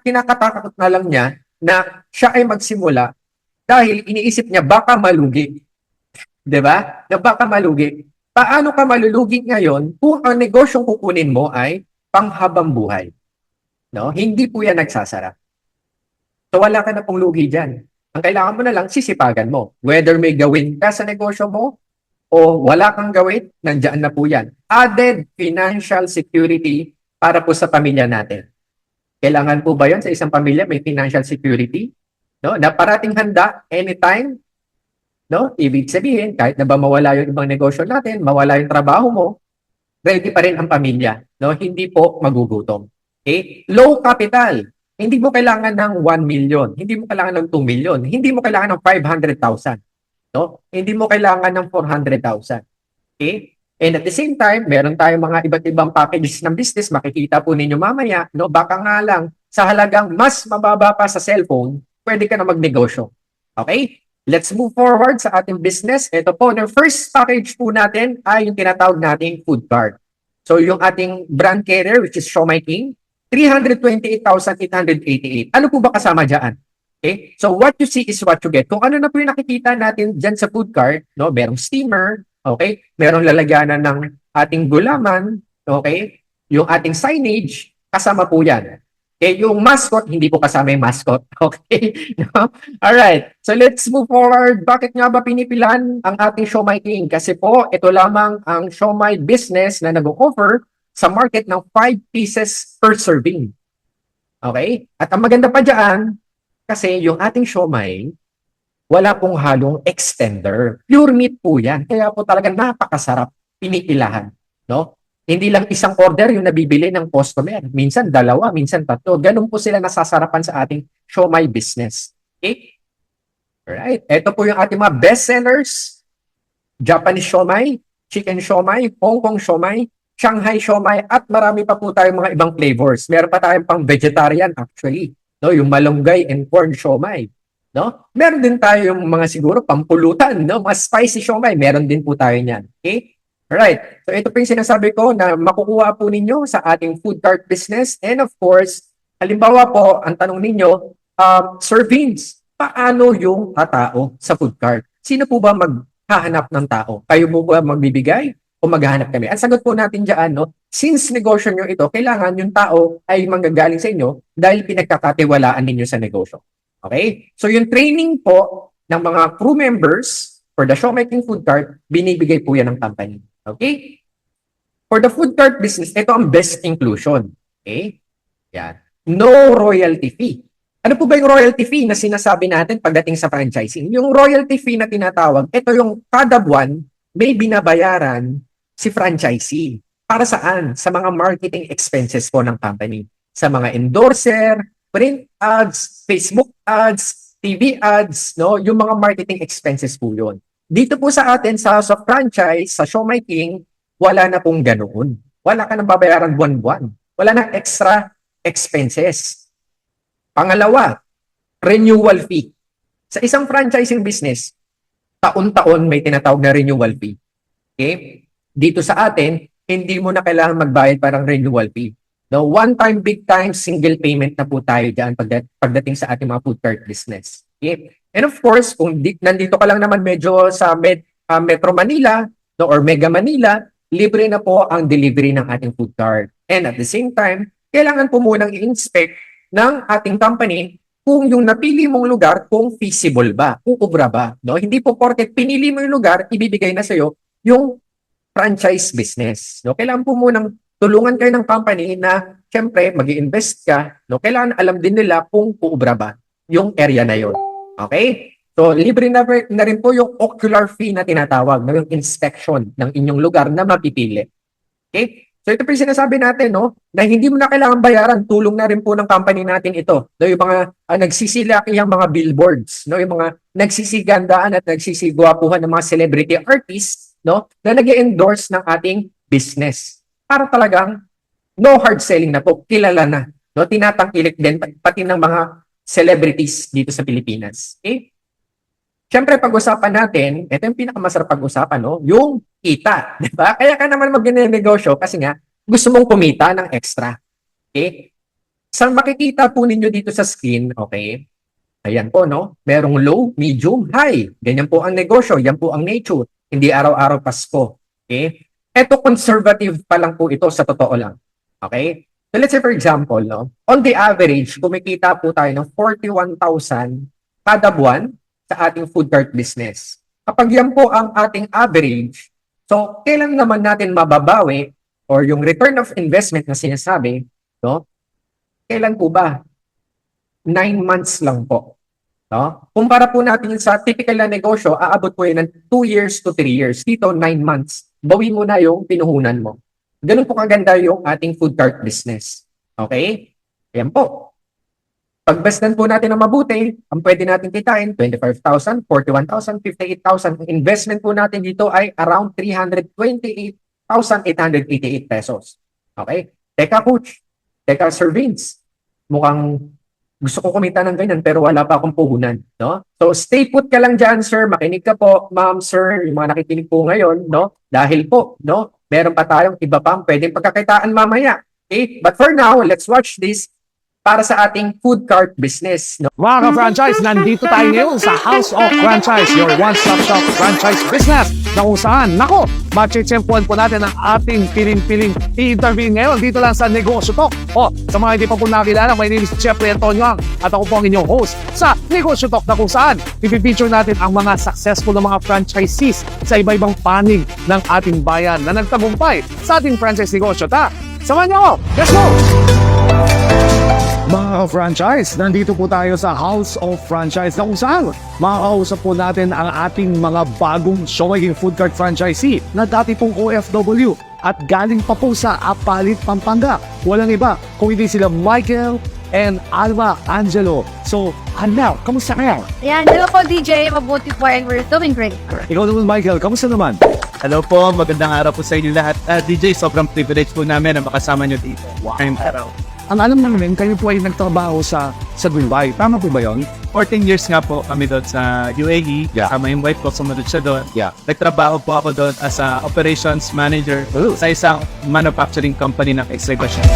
kinakatakot na lang niya na siya ay magsimula dahil iniisip niya baka malugi. 'Di ba? Na baka malugi. Paano ka malulugi ngayon kung ang negosyong kukunin mo ay panghabang buhay? No? Hindi po yan nagsasara. So wala ka na pong lugi dyan. Ang kailangan mo na lang, sisipagan mo. Whether may gawin ka sa negosyo mo o wala kang gawin, nandiyan na po yan. Added financial security para po sa pamilya natin. Kailangan po ba yun sa isang pamilya may financial security? No? Na parating handa anytime. No? Ibig sabihin, kahit na ba mawala yung ibang negosyo natin, mawala yung trabaho mo, ready pa rin ang pamilya. No? Hindi po magugutom. Okay? Low capital. Hindi mo kailangan ng 1 million. Hindi mo kailangan ng 2 million. Hindi mo kailangan ng 500,000. No? Hindi mo kailangan ng 400,000. Okay? And at the same time, meron tayong mga iba't ibang packages ng business. Makikita po ninyo mamaya, no? Baka nga lang, sa halagang mas mababa pa sa cellphone, pwede ka na magnegosyo. Okay? Let's move forward sa ating business. Ito po, the first package po natin ay yung tinatawag nating food cart. So yung ating brand carrier, which is Siomai King, 328,888. Ano po ba kasama dyan? Okay? So what you see is what you get. Kung ano na po yung nakikita natin dyan sa food cart, no? Merong steamer, okay? Merong lalagyanan ng ating gulaman, okay? Yung ating signage, kasama po yan. Okay, yung mascot, hindi po kasama yung mascot. Okay? No? Alright. So let's move forward. Bakit nga ba pinipilan ang ating Siomai King? Kasi po, ito lamang ang siomai business na nag-offer sa market ng 5 pieces per serving. Okay? At ang maganda pa dyan, kasi yung ating siomai, wala pong halong extender. Pure meat po yan. Kaya po talaga napakasarap pinipilahan. No? Hindi lang isang order yung nabibili ng customer. Minsan dalawa, minsan tatlo. Ganun po sila nasasarapan sa ating siomai business. Okay? Alright. Ito po yung ating mga best sellers. Japanese siomai, chicken siomai, Hong Kong siomai, Shanghai siomai, at marami pa po tayong mga ibang flavors. Meron pa tayong pang vegetarian actually. No? Yung malunggay and corn siomai. No? Meron din tayo yung mga siguro pampulutan, no? Mga spicy siomai. Meron din po tayo niyan. Okay? Alright, so ito po yung sinasabi ko na makukuha po ninyo sa ating food cart business. And of course, halimbawa po, ang tanong ninyo, servings, paano yung tatao sa food cart? Sino po ba maghahanap ng tao? Kayo po ba magbibigay o maghahanap kami? Ang sagot po natin dyan, no? Since negosyo nyo ito, kailangan yung tao ay manggagaling sa inyo dahil pinagkakatiwalaan ninyo sa negosyo. Okay? So yung training po ng mga crew members for the Siomai King food cart, binibigay po yan ng company. Okay? For the food cart business, ito ang best inclusion. Okay? Yan. No royalty fee. Ano po ba yung royalty fee na sinasabi natin pagdating sa franchising? Yung royalty fee na tinatawag, ito yung kada buwan may binabayaran si franchisee. Para saan? Sa mga marketing expenses po ng company. Sa mga endorser, print ads, Facebook ads, TV ads, no? Yung mga marketing expenses po yun. Dito po sa atin, sa House of Franchise, sa Siomai King, wala na pong ganoon. Wala ka nang babayaran buwan-buwan. Wala nang extra expenses. Pangalawa, renewal fee. Sa isang franchising business, taon-taon may tinatawag na renewal fee. Okay? Dito sa atin, hindi mo na kailangan magbayad parang renewal fee. No, one time, big time, single payment na po tayo dyan pagdating sa ating mga food cart business. Okay? And of course, kung nandito ka lang naman medyo sa Metro Manila, no, or Mega Manila, libre na po ang delivery ng ating food cart. And at the same time, kailangan po munang i-inspect ng ating company kung yung napili mong lugar, kung feasible ba, kung ubra ba. No? Hindi po porket pinili mo yung lugar, ibibigay na sa'yo yung franchise business. No? Kailangan po munang tulungan kayo ng company na syempre mag-i-invest ka. No? Kailangan alam din nila kung uubra ba yung area na yon. Okay? So, libre na rin po yung ocular fee na tinatawag, no? Yung inspection ng inyong lugar na mapipili. Okay? So, ito po yung sinasabi natin, no? Na hindi mo na kailangan bayaran, tulong na rin po ng company natin ito. No? Yung mga nagsisilaki yung mga billboards, no? Yung mga nagsisigandaan at nagsisigwapuhan ng mga celebrity artists, no? Na nag-endorse ng ating business. Para talagang no hard selling na po, kilala na. No? Tinatangkilik din pati ng mga celebrities dito sa Pilipinas. Okay? Siyempre, pag-usapan natin, ito yung pinakamasarap pag-usapan, no? Yung kita. Diba? Kaya ka naman mag-negosyo kasi nga, gusto mong kumita ng extra. Okay? Sa makikita po ninyo dito sa screen, okay? Ayan po, no? Merong low, medium, high. Ganyan po ang negosyo. Yan po ang nature. Hindi araw-araw Pasko. Okay? Ito, conservative pa lang po ito sa totoo lang. Okay? So let's say for example, no, on the average, kumikita po tayo ng 41,000 kada buwan sa ating food cart business. Kapag yan po ang ating average, so kailan naman natin mababawi or yung return of investment na sinasabi, no? Kailan po ba? 9 months lang po. No? Kumpara po natin sa typical na negosyo, aabot po yun ng 2 years to 3 years. Dito, 9 months. Bawi mo na yung pinuhunan mo. Ganun po kaganda yung ating food cart business. Okay? Ayan po. Pagbasdan po natin ng mabuti, ang pwede natin kitain, 25,000, 41,000, 58,000. Ang investment po natin dito ay around 328 1,888 pesos. Okay? Teka, coach. Teka, Sir Vince. Mukhang gusto ko kumita ng ganyan pero wala pa akong puhunan. No? So, stay put ka lang dyan, sir. Makinig ka po, ma'am, sir, yung mga nakikinig po ngayon. No? Dahil po, no? Meron pa tayong iba pang pwedeng pagkakitaan mamaya. Okay? But for now, let's watch this para sa ating food cart business. No? Mga ka-franchise, nandito tayo ngayon sa House of Franchise, your one-stop shop franchise business na kung saan, nako, matchitsempuan po natin ang ating piling-piling i-interview ngayon dito lang sa Negosyo Talk. O, sa mga hindi pa po nakilala, my name is Jeffrey Antonio at ako po ang inyong host sa Negosyo Talk na kung saan ipipicture natin ang mga successful na mga franchisees sa iba-ibang panig ng ating bayan na nagtagumpay sa ating franchise negosyo. Samahan niyo ako! Let's go! Mga franchise, nandito po tayo sa House of Franchise na kung saan makakausap po natin ang ating mga bagong Showmaking Food Cart franchisee na dati pong OFW at galing pa po sa Apalit, Pampanga. Walang iba kung hindi sila Michael and Alma Angelo. So, now, kamusta kayo? Yan, hello po DJ, mabuti po and we're doing great. Ikaw naman Michael, kamusta naman? Hello po, magandang araw po sa inyo lahat. DJ, sobrang privilege po namin na makasama nyo dito. Ngayong araw. Ang alam namin, kayo po ay nagtrabaho sa Dubai. Tama po ba yun? 14 years nga po kami doon sa UAE. Kasama yung wife ko, sumunod siya doon. Nagtrabaho po ako doon as a operations manager sa isang manufacturing company ng exhibition.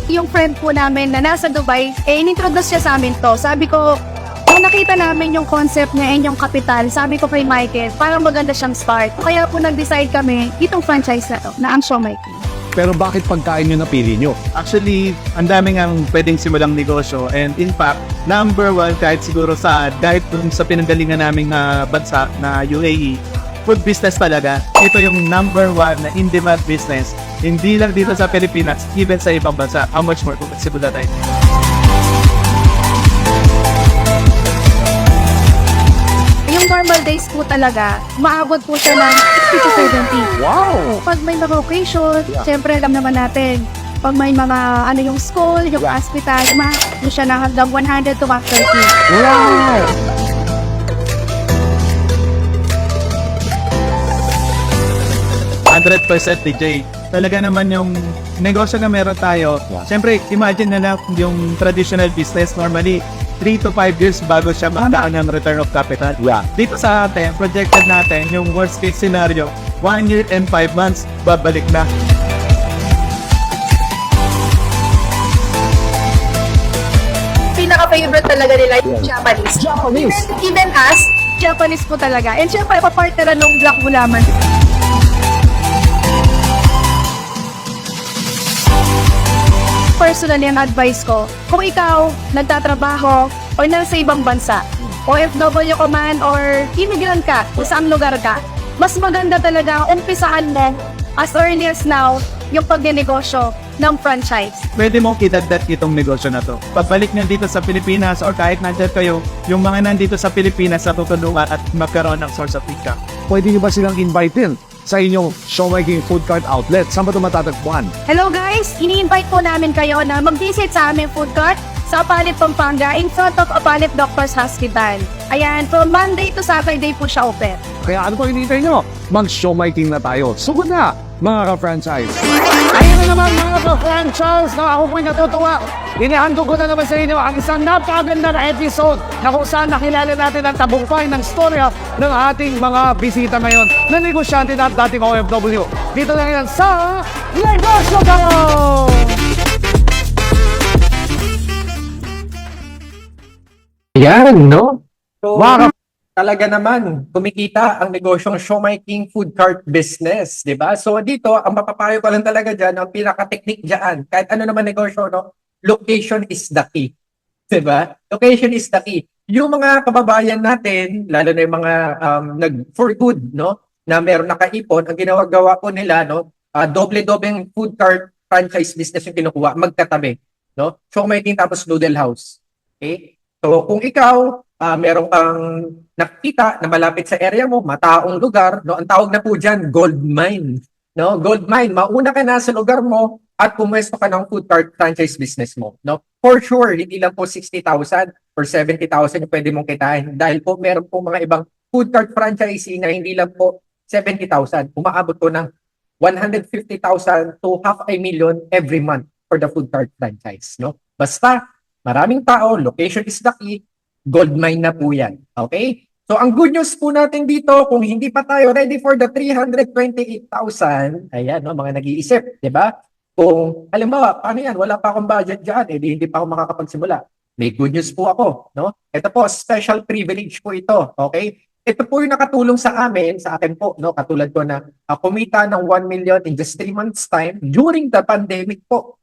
Yung friend po namin na nasa Dubai, in-introduce siya sa amin to. Sabi ko, nung nakita namin yung concept niya and yung capital, sabi ko kay Michael, parang maganda siyang start. Kaya po nag-decide kami, itong franchise na to, na ang Showmaking. Pero bakit pagkain nyo napili nyo? Actually, ang daming ang pwedeng simulang negosyo and in fact, number one kahit siguro saan, kahit dun sa pinanggalingan naming bansa na UAE, food business talaga. Ito yung number one na in-demand business. Hindi lang dito sa Pilipinas, even sa ibang bansa. How much more kung siguro tayo? Yung normal days po talaga, maabot po siya ng 60 to 70. Wow! Pag may mga occasion, syempre alam naman natin, pag may mga yung school, yung hospital, maabot siya ng hanggang 100 to 130. Wow! DJ. Talaga naman yung negosyo na meron tayo. Siyempre, imagine na lang yung traditional business normally 3 to 5 years bago siya magdaan ng return of capital. Dito sa atin, projected natin yung worst case scenario, 1 year and 5 months, babalik na. Pinaka-favorite talaga nila yung Japanese. Even us, Japanese po talaga. And syempre, papartneran ng Black Bulaman. Personally, ang advice ko, kung ikaw nagtatrabaho o nasa ibang bansa, OFW ka man or immigrant ka, kung saan lugar ka, mas maganda talaga umpisahan mo as early as now yung pagnenegosyo ng franchise. Pwede mong idagdag itong negosyo na to. Pagbalik nyo dito sa Pilipinas or kahit nandyan kayo, yung mga nandito sa Pilipinas sa tutulungan at magkaroon ng source of income. Pwede nyo ba silang invite sa inyong Showmaking Food Cart Outlet? Saan ba ito matatagpuan? Hello guys! Ini-invite po namin kayo na mag-visit sa aming food cart sa Apalit, Pampanga in front of Apalit Doctors Hospital. Ayan, from Monday to Saturday po siya open. Kaya ano po hinihintay nyo? Mag-Showmaking na tayo. Sugod na, mga ka-franchise. Ayun na naman mga ka-franchise na ako po'y natutuwa. Inihandog ko na naman sa inyo ang isang napakaganda na episode na kung saan nakilala natin ang tabumpay ng storya ng ating mga bisita ngayon na negosyante na dating OFW. Dito na yan sa Negosyo Talk! Yan, no? So, talaga naman, kumikita ang negosyong Showmaking Food Cart Business, di ba? So dito, ang mapapayo ko lang talaga dyan, ang pinaka-technique dyan, kahit ano naman negosyo, no? Location is the key. Di ba? Location is the key. Yung mga kababayan natin, lalo na yung mga for good, no? Na meron nakaipon, ang ginagawa po nila, no? Doble-dobleng food cart franchise business yung kinukuha, magkatabi, no? Showmaking tapos noodle house. Okay? So kung ikaw, meron kang nakita na malapit sa area mo, mataong lugar, no? Ang tawag na po dyan, gold mine. No? Gold mine, mauna ka na sa lugar mo at pumwesto ka ng food cart franchise business mo. No? for sure, hindi lang po 60,000 or 70,000 yung pwede mong kitain. Dahil po meron po mga ibang food cart franchisee na hindi lang po 70,000. Umaabot po ng 150,000 to 500,000 every month for the food cart franchise. No? Basta, maraming tao, location is the key, gold mine na po yan. Okay? So, ang good news po natin dito, kung hindi pa tayo ready for the 328,000, ayan, no, mga nag-iisip, di ba? Kung, halimbawa, paano yan? Wala pa akong budget dyan, hindi pa ako makakapagsimula. May good news po ako, no? Ito po, special privilege po ito, okay? Ito po yung nakatulong sa amin, sa akin po, no? Katulad ko na kumita ng 1 million in just 3 months time during the pandemic po.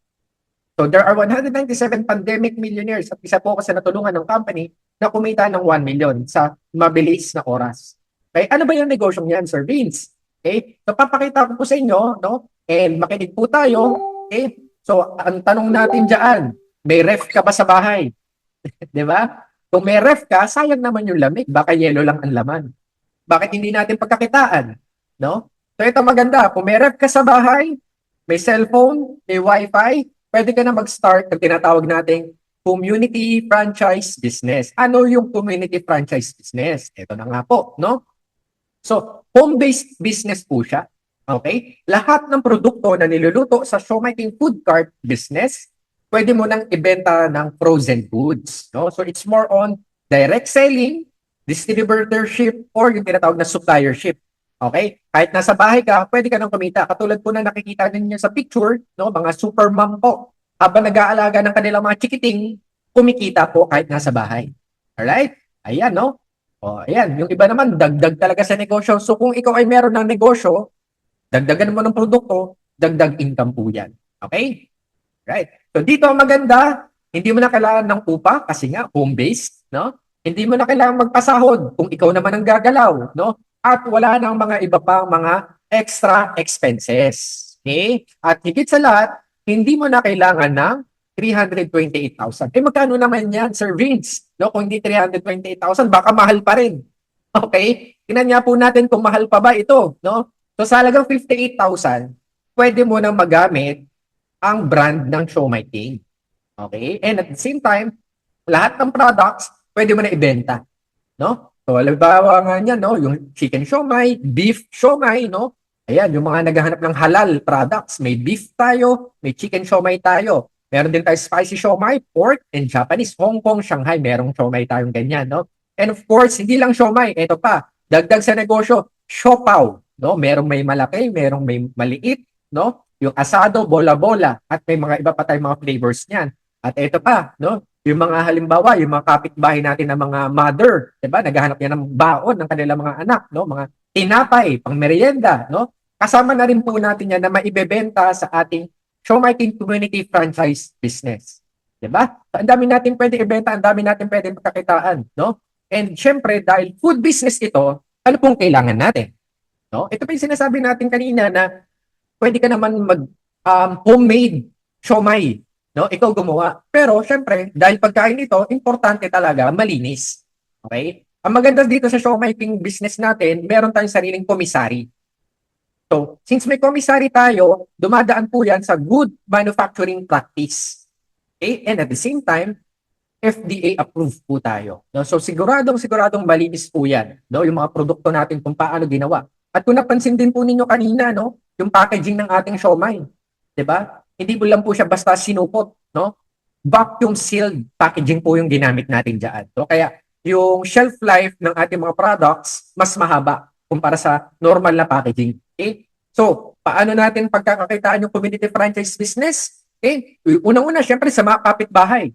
So there are 197 pandemic millionaires at isa po ako sa natulungan ng company na kumita ng 1 million sa mabilis na oras. Okay? Ano ba yung negosyong yan, Sir Vince? Okay? So papakita ko po sa inyo, no? And makinig po tayo. Okay? So ang tanong natin dyan, may ref ka ba sa bahay? Di ba? Kung may ref ka, sayang naman yung lamig. Baka yelo lang ang laman. Bakit hindi natin pagkakitaan? No? So ito maganda. Kung may ref ka sa bahay, may cellphone, may wifi, pwede ka na mag-start ng tinatawag nating community franchise business. Ano yung community franchise business? Ito na nga po, no? So, home-based business po siya. Okay? Lahat ng produkto na niluluto sa Siomai King Food Cart business, pwede mo nang ibenta ng frozen goods. No? So, it's more on direct selling, distributorship, or yung tinatawag na suppliership. Okay? Kahit nasa bahay ka, pwede ka nang kumita. Katulad po na nakikita ninyo sa picture, no, mga super mom po. Habang nag-aalaga ng kanilang mga chikiting, kumikita po kahit nasa bahay. Alright? Ayan, no? O, ayan. Yung iba naman, dagdag talaga sa negosyo. So, kung ikaw ay meron ng negosyo, dagdagan mo ng produkto, dagdag income po yan. Okay? Right? So, dito ang maganda, hindi mo na kailangan ng upa kasi nga, home-based, no? Hindi mo na kailangan magpasahod kung ikaw naman ang gagalaw, no? At wala nang mga iba pang mga extra expenses. Okay? At higit sa lahat, hindi mo na kailangan ng 328,000. Magkano naman yan, Sir Vince? No? Kung hindi 328,000, baka mahal pa rin. Okay? Tingnan nga po natin kung mahal pa ba ito. No? So sa halagang 58,000, pwede mo nang magamit ang brand ng Siomai King. Okay? And at the same time, lahat ng products, pwede mo na ibenta. No? So, halimbawa nga niyan, no, yung chicken siomai, beef siomai, no? Ayan, yung mga naghahanap ng halal products. May beef tayo, may chicken siomai tayo. Meron din tayo spicy siomai, pork, and Japanese, Hong Kong, Shanghai, merong siomai tayong ganyan, no? And of course, hindi lang siomai, ito pa, dagdag sa negosyo, siopaw, no? Merong may malaki, merong may maliit, no? Yung asado, bola-bola, at may mga iba pa tayong mga flavors niyan. At ito pa, no? Yung mga halimbawa, yung mga kapitbahay natin na mga mother, 'di ba? Naghahanap yan ng baon ng kanilang mga anak, no? Mga tinapay, pang merienda, no? Kasama na rin po natin yan na maibebenta sa ating Siomai King Community Franchise Business. 'Di ba? Ang dami natin pwedeng ibenta, ang dami natin pwedeng pagkakitaan, no? And syempre, dahil food business ito, ano pong kailangan natin? No? Ito pa yung sinasabi natin kanina na pwede ka naman mag homemade siomai. No, ikaw gumawa. Pero syempre, dahil pagkain ito, importante talaga malinis. Okay? Ang maganda dito sa Siomai King business natin, meron tayong sariling commissary. So, since may commissary tayo, dumadaan po yan sa good manufacturing practice. Okay? And at the same time, FDA approved po tayo. No? So, siguradong malinis po yan. No? Yung mga produkto natin kung paano ginawa. At kung napansin din po ninyo kanina, no? Yung packaging ng ating siomai. 'Di ba? Hindi mo lang po siya basta sinupot, no? Vacuum sealed packaging po yung ginamit natin diyan. So kaya yung shelf life ng ating mga products mas mahaba kumpara sa normal na packaging. Okay? So, paano natin pagkakakitaan yung community franchise business? Okay? Unang-una, syempre sa mga kapitbahay.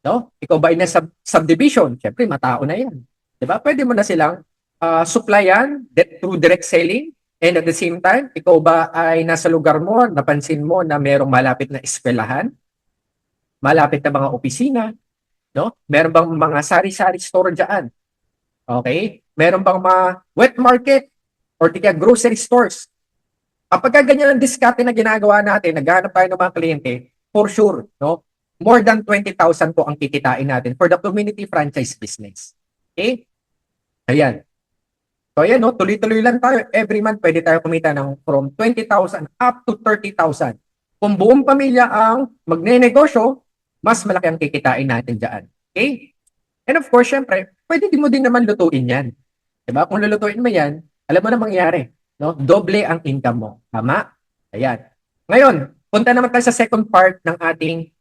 No? Ikaw ba ay nasa subdivision? Syempre, matao na yan. Diba? Pwede mo na silang supplyan through direct selling. And at the same time, ikaw ba ay nasa lugar mo, napansin mo na merong malapit na eskwelahan? Malapit na mga opisina? No? Meron bang mga sari-sari store dyan? Okay? Meron bang mga wet market or tiga grocery stores? Kapag ganyan ang diskarte na ginagawa natin, naghahanap tayo ng mga kliyente, for sure, no? More than 20,000 po ang kikitain natin for the community franchise business. Okay? Ayan. So ayan, no, tuloy-tuloy lang tayo. Every month, pwede tayo kumita ng from 20,000 up to 30,000. Kung buong pamilya ang magne-negosyo, mas malaki ang kikitain natin dyan. Okay? And of course, syempre, pwede din mo din naman lutuin yan. Diba? Kung lulutuin mo yan, alam mo na mangyayari. No? Doble ang income mo. Tama? Ayan. Ngayon, punta naman tayo sa second part ng ating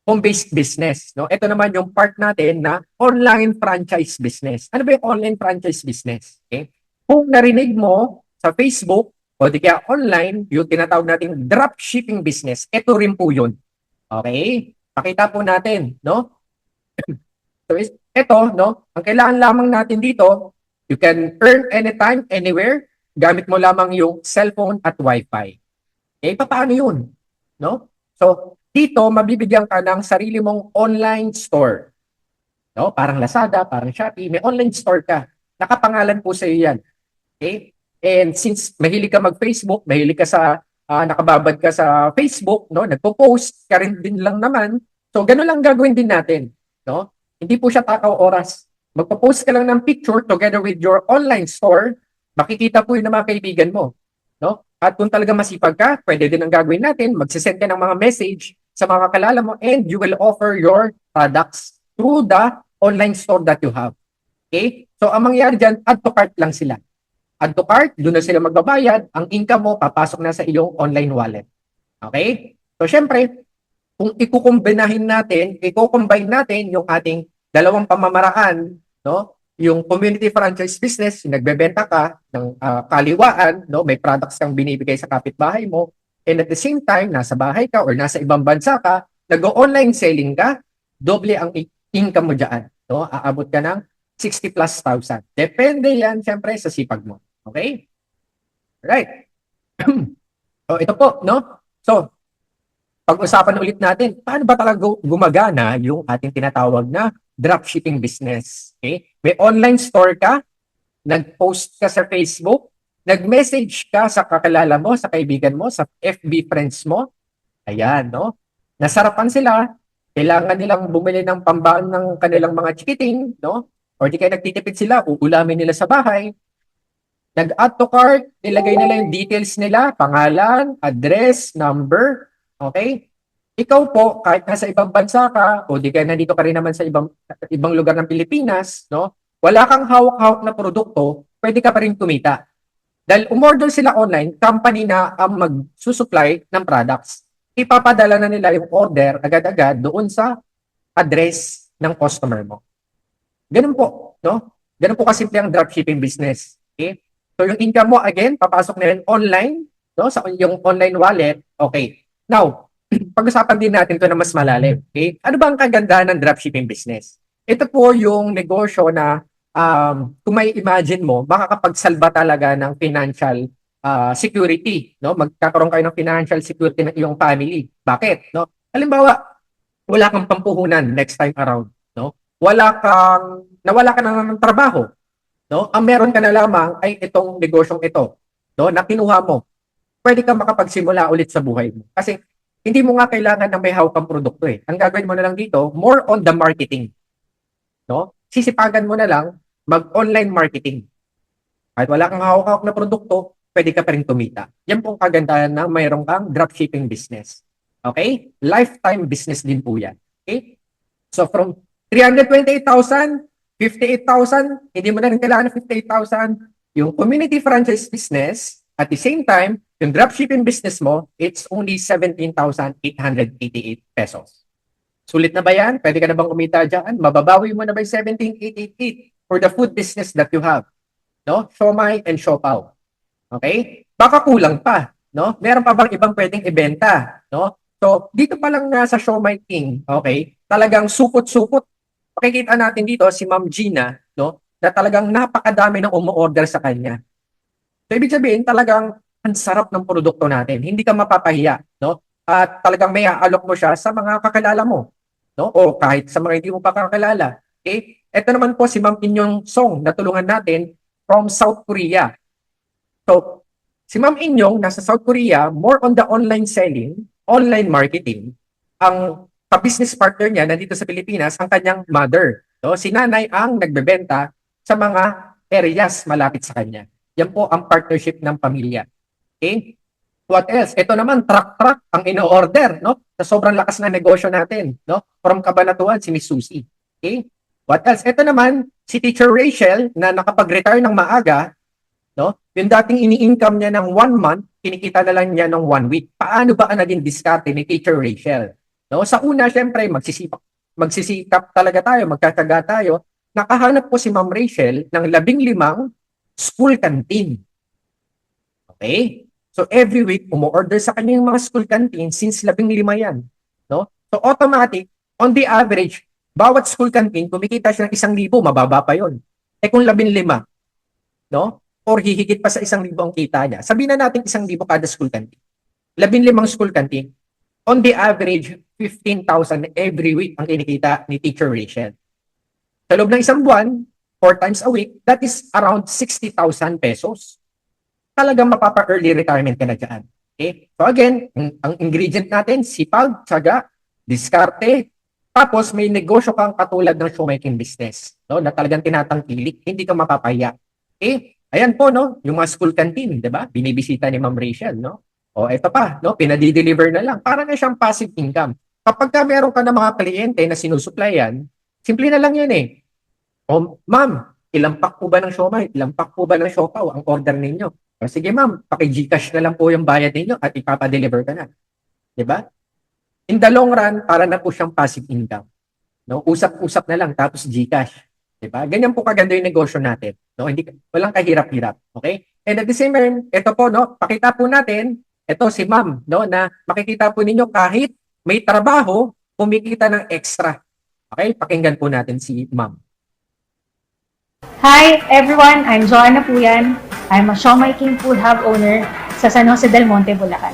home-based business. No? Ito naman yung part natin na online franchise business. Ano ba yung online franchise business? Okay? Kung narinig mo sa Facebook o di kaya online, yung tinatawag nating dropshipping business, ito rin po yun. Okay? Pakita po natin, no? So, ito, no? Ang kailangan lamang natin dito, you can earn anytime, anywhere, gamit mo lamang yung cellphone at wifi. Eh, paano yun? No? So, dito, mabibigyan ka ng sarili mong online store. No? Parang Lazada, parang Shopee, may online store ka. Nakapangalan po sa iyo yan. Okay? And since mahilig ka mag-Facebook, mahilig ka sa, nakababad ka sa Facebook, no? Nagpo-post ka rin din lang naman. So, ganun lang gagawin din natin. No? Hindi po siya takaw oras. Magpo-post ka lang ng picture together with your online store, makikita po yun ng mga kaibigan mo. No? At kung talaga masipag ka, pwede din ang gagawin natin, magsisend ka ng mga message sa mga kakalala mo and you will offer your products through the online store that you have. Okay? So, ang mangyayari dyan, add to cart lang sila. Add to cart, doon na sila magbabayad, ang income mo papasok na sa iyong online wallet. Okay? So, syempre, kung ikukumbinahin natin, i-combine natin yung ating dalawang pamamaraan, no? Yung community franchise business, yung nagbebenta ka ng kaliwaan, no? May products kang binibigay sa kapitbahay mo, and at the same time, nasa bahay ka or nasa ibang bansa ka, nag-online selling ka, doble ang income mo dyan. No? Aabot ka ng 60 plus thousand. Depende yan, syempre, sa sipag mo. Okay? Right. So, ito po, no? So, pag-usapan ulit natin, paano ba talaga gumagana yung ating tinatawag na dropshipping business? Okay? May online store ka, nag-post ka sa Facebook, nag-message ka sa kakilala mo, sa kaibigan mo, sa FB friends mo. Ayan, no? Nasarapan sila, kailangan nilang bumili ng pambaon ng kanilang mga chikiting, no? Or di kaya nagtitipid sila, uulamin nila sa bahay. Nag-add to cart, nilagay nila yung details nila, pangalan, address, number. Okay? Ikaw po, kahit nasa ibang bansa ka, o di kaya nandito ka rin naman sa ibang lugar ng Pilipinas, no? Wala kang hawak-hawak na produkto, pwede ka pa rin kumita. Dahil umorder sila online, company na ang magsusupply ng products. Ipapadala na nila yung order agad-agad doon sa address ng customer mo. Ganun po, no? Ganun po kasimple ang dropshipping business. Okay? So yung income mo, again, papasok na rin online, no? Sa yung online wallet. Okay. Now, pag-usapan din natin ito na mas malalim. Okay? Ano ba ang kagandahan ng dropshipping business? Ito po yung negosyo na kung may imagine mo, makakapagsalba talaga ng financial security. No? Magkakaroon kayo ng financial security ng iyong family. Bakit? No? Halimbawa, wala kang pampuhunan next time around. No? Nawala ka na ng trabaho. No? Ang meron ka na lamang ay itong negosyong ito. No? Na kinuha mo. Pwede ka makapagsimula ulit sa buhay mo. Kasi hindi mo nga kailangan ng may hawak kang produkto eh. Ang gagawin mo na lang dito, more on the marketing. No? Sisipagan mo na lang mag-online marketing. Kahit wala kang hawak-hawak na produkto, pwede ka pa rin tumita. Yan po ang kagandahan na mayroon kang dropshipping business. Okay? Lifetime business din po yan. Okay? So from 328,000, 58,000, hindi mo na rin kailangan ng 58,000. Yung community franchise business, at the same time, yung dropshipping business mo, it's only 17,888 pesos. Sulit na ba yan? Pwede ka na bang kumita dyan? Mababawi mo na ba yung 17,888 for the food business that you have? No? Siomai and siopaw. Okay? Baka kulang pa. No? Meron pa bang ibang pwedeng ibenta? No? So, dito pa lang nga sa Siomai King, okay? Talagang supot-supot. Makikita natin dito si Ma'am Gina, no? Na talagang napakadami ng umu-order sa kanya. So, ibig sabihin, talagang ang sarap ng produkto natin. Hindi ka mapapahiya, no? At talagang may aalok mo siya sa mga kakilala mo, no? O kahit sa mga hindi mo pa kakilala. Okay? Ito naman po si Ma'am Inyong Song na tulungan natin from South Korea. So, si Ma'am Inyong nasa South Korea, more on the online selling, online marketing. Ang pa-business partner niya nandito sa Pilipinas, ang kanyang mother. No? Si nanay ang nagbebenta sa mga areas malapit sa kanya. Yan po ang partnership ng pamilya. Okay? What else? Ito naman, truck ang ino-order, no? Sa sobrang lakas na negosyo natin, no? From Cabanatuan, si Miss Susie. Okay? What else? Ito naman, si Teacher Rachel na nakapag-retire ng maaga, no? Yung dating ini-income niya ng 1 month, kinikita na lang niya ng 1 week. Paano ba ang naging diskarte ni Teacher Rachel? No? Sa una, syempre, magsisikap talaga tayo, magkataga tayo. Nakahanap po si Ma'am Rachel ng 15 school canteen. Okay? So every week, umu-order sa kanya yung mga school canteen since 15 yan. No? So automatic, on the average, bawat school canteen, kumikita siya ng 1,000, mababa pa yon. Eh kung 15, no? Or hihigit pa sa 1,000 ang kita niya. Sabihin na natin 1,000 kada school canteen. 15 school canteen. On the average, 15,000 every week ang kinikita ni Teacher Rachel. Sa loob ng isang buwan, 4 times a week, that is around 60,000 pesos. Talagang mapapa-early retirement ka na dyan. Okay? So again, ang ingredient natin, sipag, tsaga, diskarte, tapos may negosyo kang katulad ng showmaking business, no? Na talagang tinatangkilik, hindi ka mapapaya. Okay? Ayan po, no? Yung mga school canteen, di ba? Binibisita ni Ma'am Rachel, no? O ito pa, no? Pinadi-deliver na lang. Para na siyang passive income. Kapag ka meron ka ng mga kliyente na sinusuplayan, simple na lang yan eh. O, ma'am, ilang pack po ba ng siomai? Ilang pack po ba ng siopaw ang order ninyo? O, sige ma'am, paki-Gcash na lang po yung bayad ninyo at ipapa-deliver ka na. Diba? In the long run, para na po siyang passive income. No? Usap-usap na lang, tapos Gcash. Diba? Ganyan po kaganda yung negosyo natin. No? Walang kahirap-hirap. Okay? And at the same time, ito po, no? Pakita po natin, ito si ma'am, no? Na makikita po ninyo kahit may trabaho, kumikita ng extra. Okay? Pakinggan po natin si ma'am. Hi everyone, I'm Joanna Puyan. I'm a Siomai King Food Hub owner sa San Jose del Monte, Bulacan.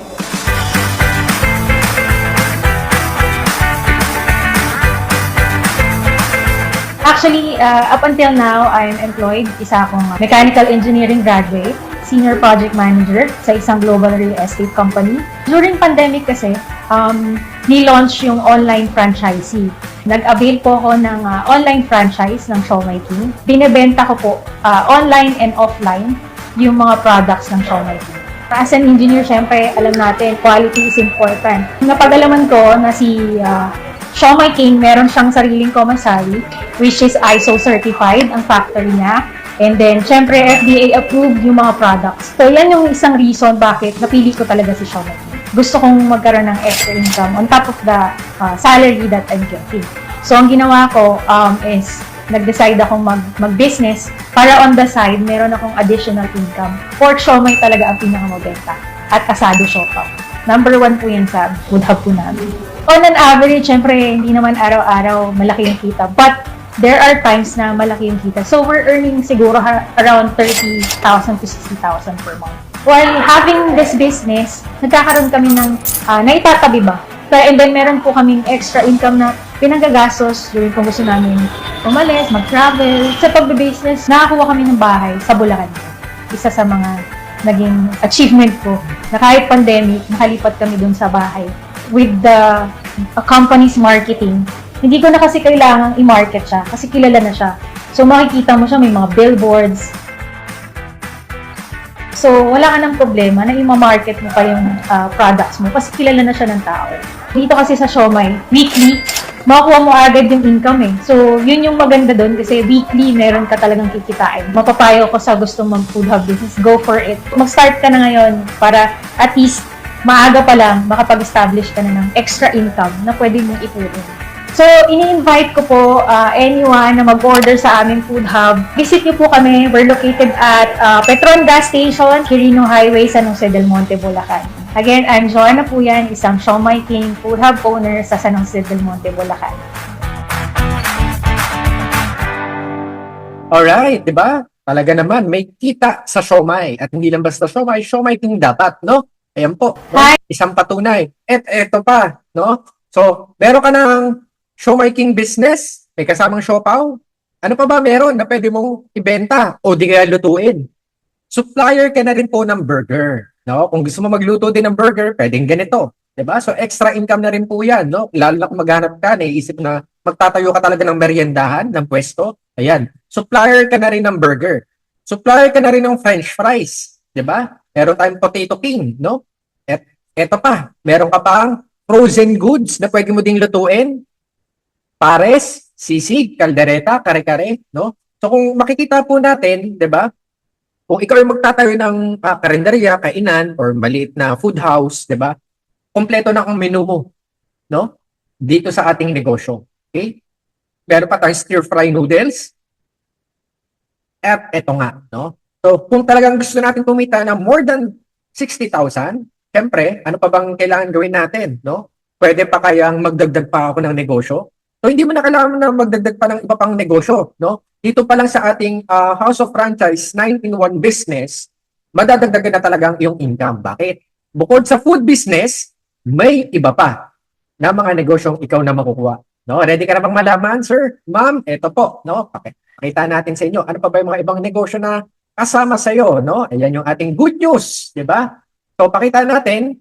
Actually, up until now, I'm employed. Isa akong mechanical engineering graduate, senior project manager sa isang global real estate company. During pandemic kasi, ni-launch yung online franchisee. Nag-avail po ako ng online franchise ng Siomai King. Binebenta ko po online and offline yung mga products ng Siomai King. As an engineer, syempre, alam natin, quality is important. Napag-alaman ko na si Siomai King, meron siyang sariling commissary, which is ISO certified ang factory niya. And then, syempre, FDA approved yung mga products. So, yan yung isang reason bakit napili ko talaga si Siomai King. Gusto kong magkaroon ng extra income on top of the salary that I'm getting. So, ang ginawa ko is nag-decide akong mag-business para on the side, meron akong additional income. Pork siomai talaga ang pinakamabenta at asado siopaw. Number 1 po yan sa food hub po namin. On an average, syempre, hindi naman araw-araw malaki yung kita. But, there are times na malaki yung kita. So, we're earning siguro around 30,000 to 60,000 per month. While having this business, nagkakaroon kami ng naitatabi ba? And then, meron po kaming extra income na pinanggagastos during kung gusto namin umalis, mag-travel. Sa pagbe-business, nakakuha kami ng bahay sa Bulacan. Isa sa mga naging achievement ko na kahit pandemic, nakalipat kami dun sa bahay. With the company's marketing, hindi ko na kasi kailangang i-market siya kasi kilala na siya. So, makikita mo siya, may mga billboards. So, wala ka ng problema na i-market mo pa yung products mo kasi kilala na siya ng tao. Dito kasi sa Siomai, weekly, makukuha mo agad yung income eh. So, yun yung maganda doon kasi weekly, meron ka talagang kikitain. Mapapayo ko sa gusto mag-food hub business, go for it. Mag-start ka na ngayon para at least maaga pa lang makapag-establish ka na ng extra income na pwede mong ipulong. So, ini-invite ko po anyone na mag-order sa aming food hub. Visit niyo po kami. We're located at Petron Gas Station, Quirino Highway, San Jose del Monte, Bulacan. Again, I'm Joanna Puyan, isang Siomai King Food Hub owner sa San Jose del Monte, Bulacan. Alright, di ba? Talaga naman, may kita sa siomai. At hindi lang basta siomai, Siomai King dapat, no? Ayan po, no? Isang patunay. At eto pa, no? So, meron ka ng Siomai King business, may kasamang siopaw. Ano pa ba meron na pwede mong ibenta o di kaya lutuin? Supplier ka na rin po ng burger. No? Kung gusto mo magluto din ng burger, pwedeng ganito. Diba? So, extra income na rin po yan. No? Lalo na kung maghanap ka, naiisip na magtatayo ka talaga ng meriendahan, ng pwesto. Ayan. Supplier ka na rin ng burger. Supplier ka na rin ng french fries. Diba? Meron tayong Potato King. No? Eto pa, meron ka pang frozen goods na pwede mo ding lutuin. Pares, sisig, kaldereta, kare-kare, no? So kung makikita po natin, 'di ba? Kung ikaw ay magtatayo ng karinderya, kainan, or maliit na food house, 'di ba? Kompleto na ang menu mo, no? Dito sa ating negosyo. Okay? Meron pa tayong stir-fry noodles. At eto nga, no? So kung talagang gusto natin kumita ng more than 60,000, siyempre, ano pa bang kailangan gawin natin, no? Pwede pa kayang magdagdag pa ako ng negosyo? So, hindi mo na kailangan na magdagdag pa ng iba pang negosyo, no? Dito pa lang sa ating House of Franchise 9-in-1 business, madadagdagan na talagang iyong income. Bakit? Bukod sa food business, may iba pa na mga negosyong ikaw na makukuha. No? Ready ka na bang malaman, sir? Ma'am, eto po, no? Pakita natin sa inyo. Ano pa ba yung mga ibang negosyo na kasama sa iyo, no? Ayan yung ating good news, 'di ba? So, pakita natin.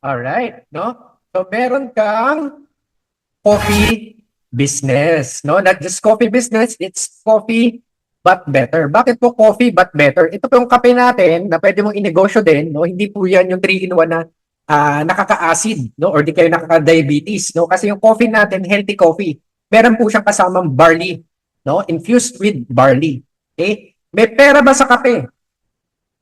Alright, no? So, meron kang coffee business, no? Not just coffee business, it's coffee but better. Bakit po coffee but better? Ito po yung kape natin na pwede mong inegosyo din, no? Hindi po yan yung 3-in-1 na nakaka-acid, no? Or di kayo nakaka-diabetes, no? Kasi yung coffee natin, healthy coffee. Meron po siyang kasamang barley, no? Infused with barley. Okay? May pera ba sa kape?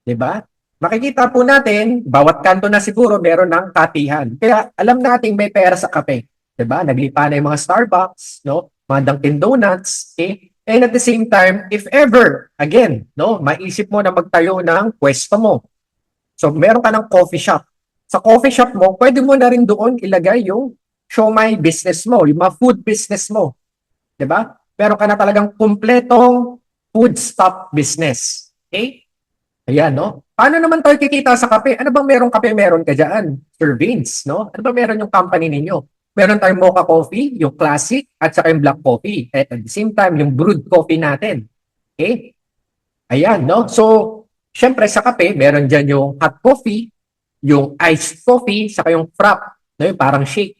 'Di ba? Makikita po natin, bawat kanto na siguro meron ng katihan. Kaya alam natin may pera sa kape. 'Di ba? Naglipa na yung mga Starbucks, no? Mga Dunkin Donuts, okay? And at the same time, if ever, again, no, maisip mo na magtayo ng pwesto mo. So, meron ka ng coffee shop. Sa coffee shop mo, pwede mo na rin doon ilagay yung siomai business mo, yung mga food business mo. 'Di ba? Meron ka na talagang kumpletong food stop business. Okay? Ayan, no? Paano naman tayo kikita sa kape? Ano bang merong kape meron ka dyan? Sir Vince, no? Ano bang meron yung company ninyo? Meron tayong mocha coffee, yung classic, at saka yung black coffee. At the same time, yung brewed coffee natin. Okay? Ayan, no? So, syempre sa kape, meron dyan yung hot coffee, yung iced coffee, saka yung frap, no? Yung parang shake.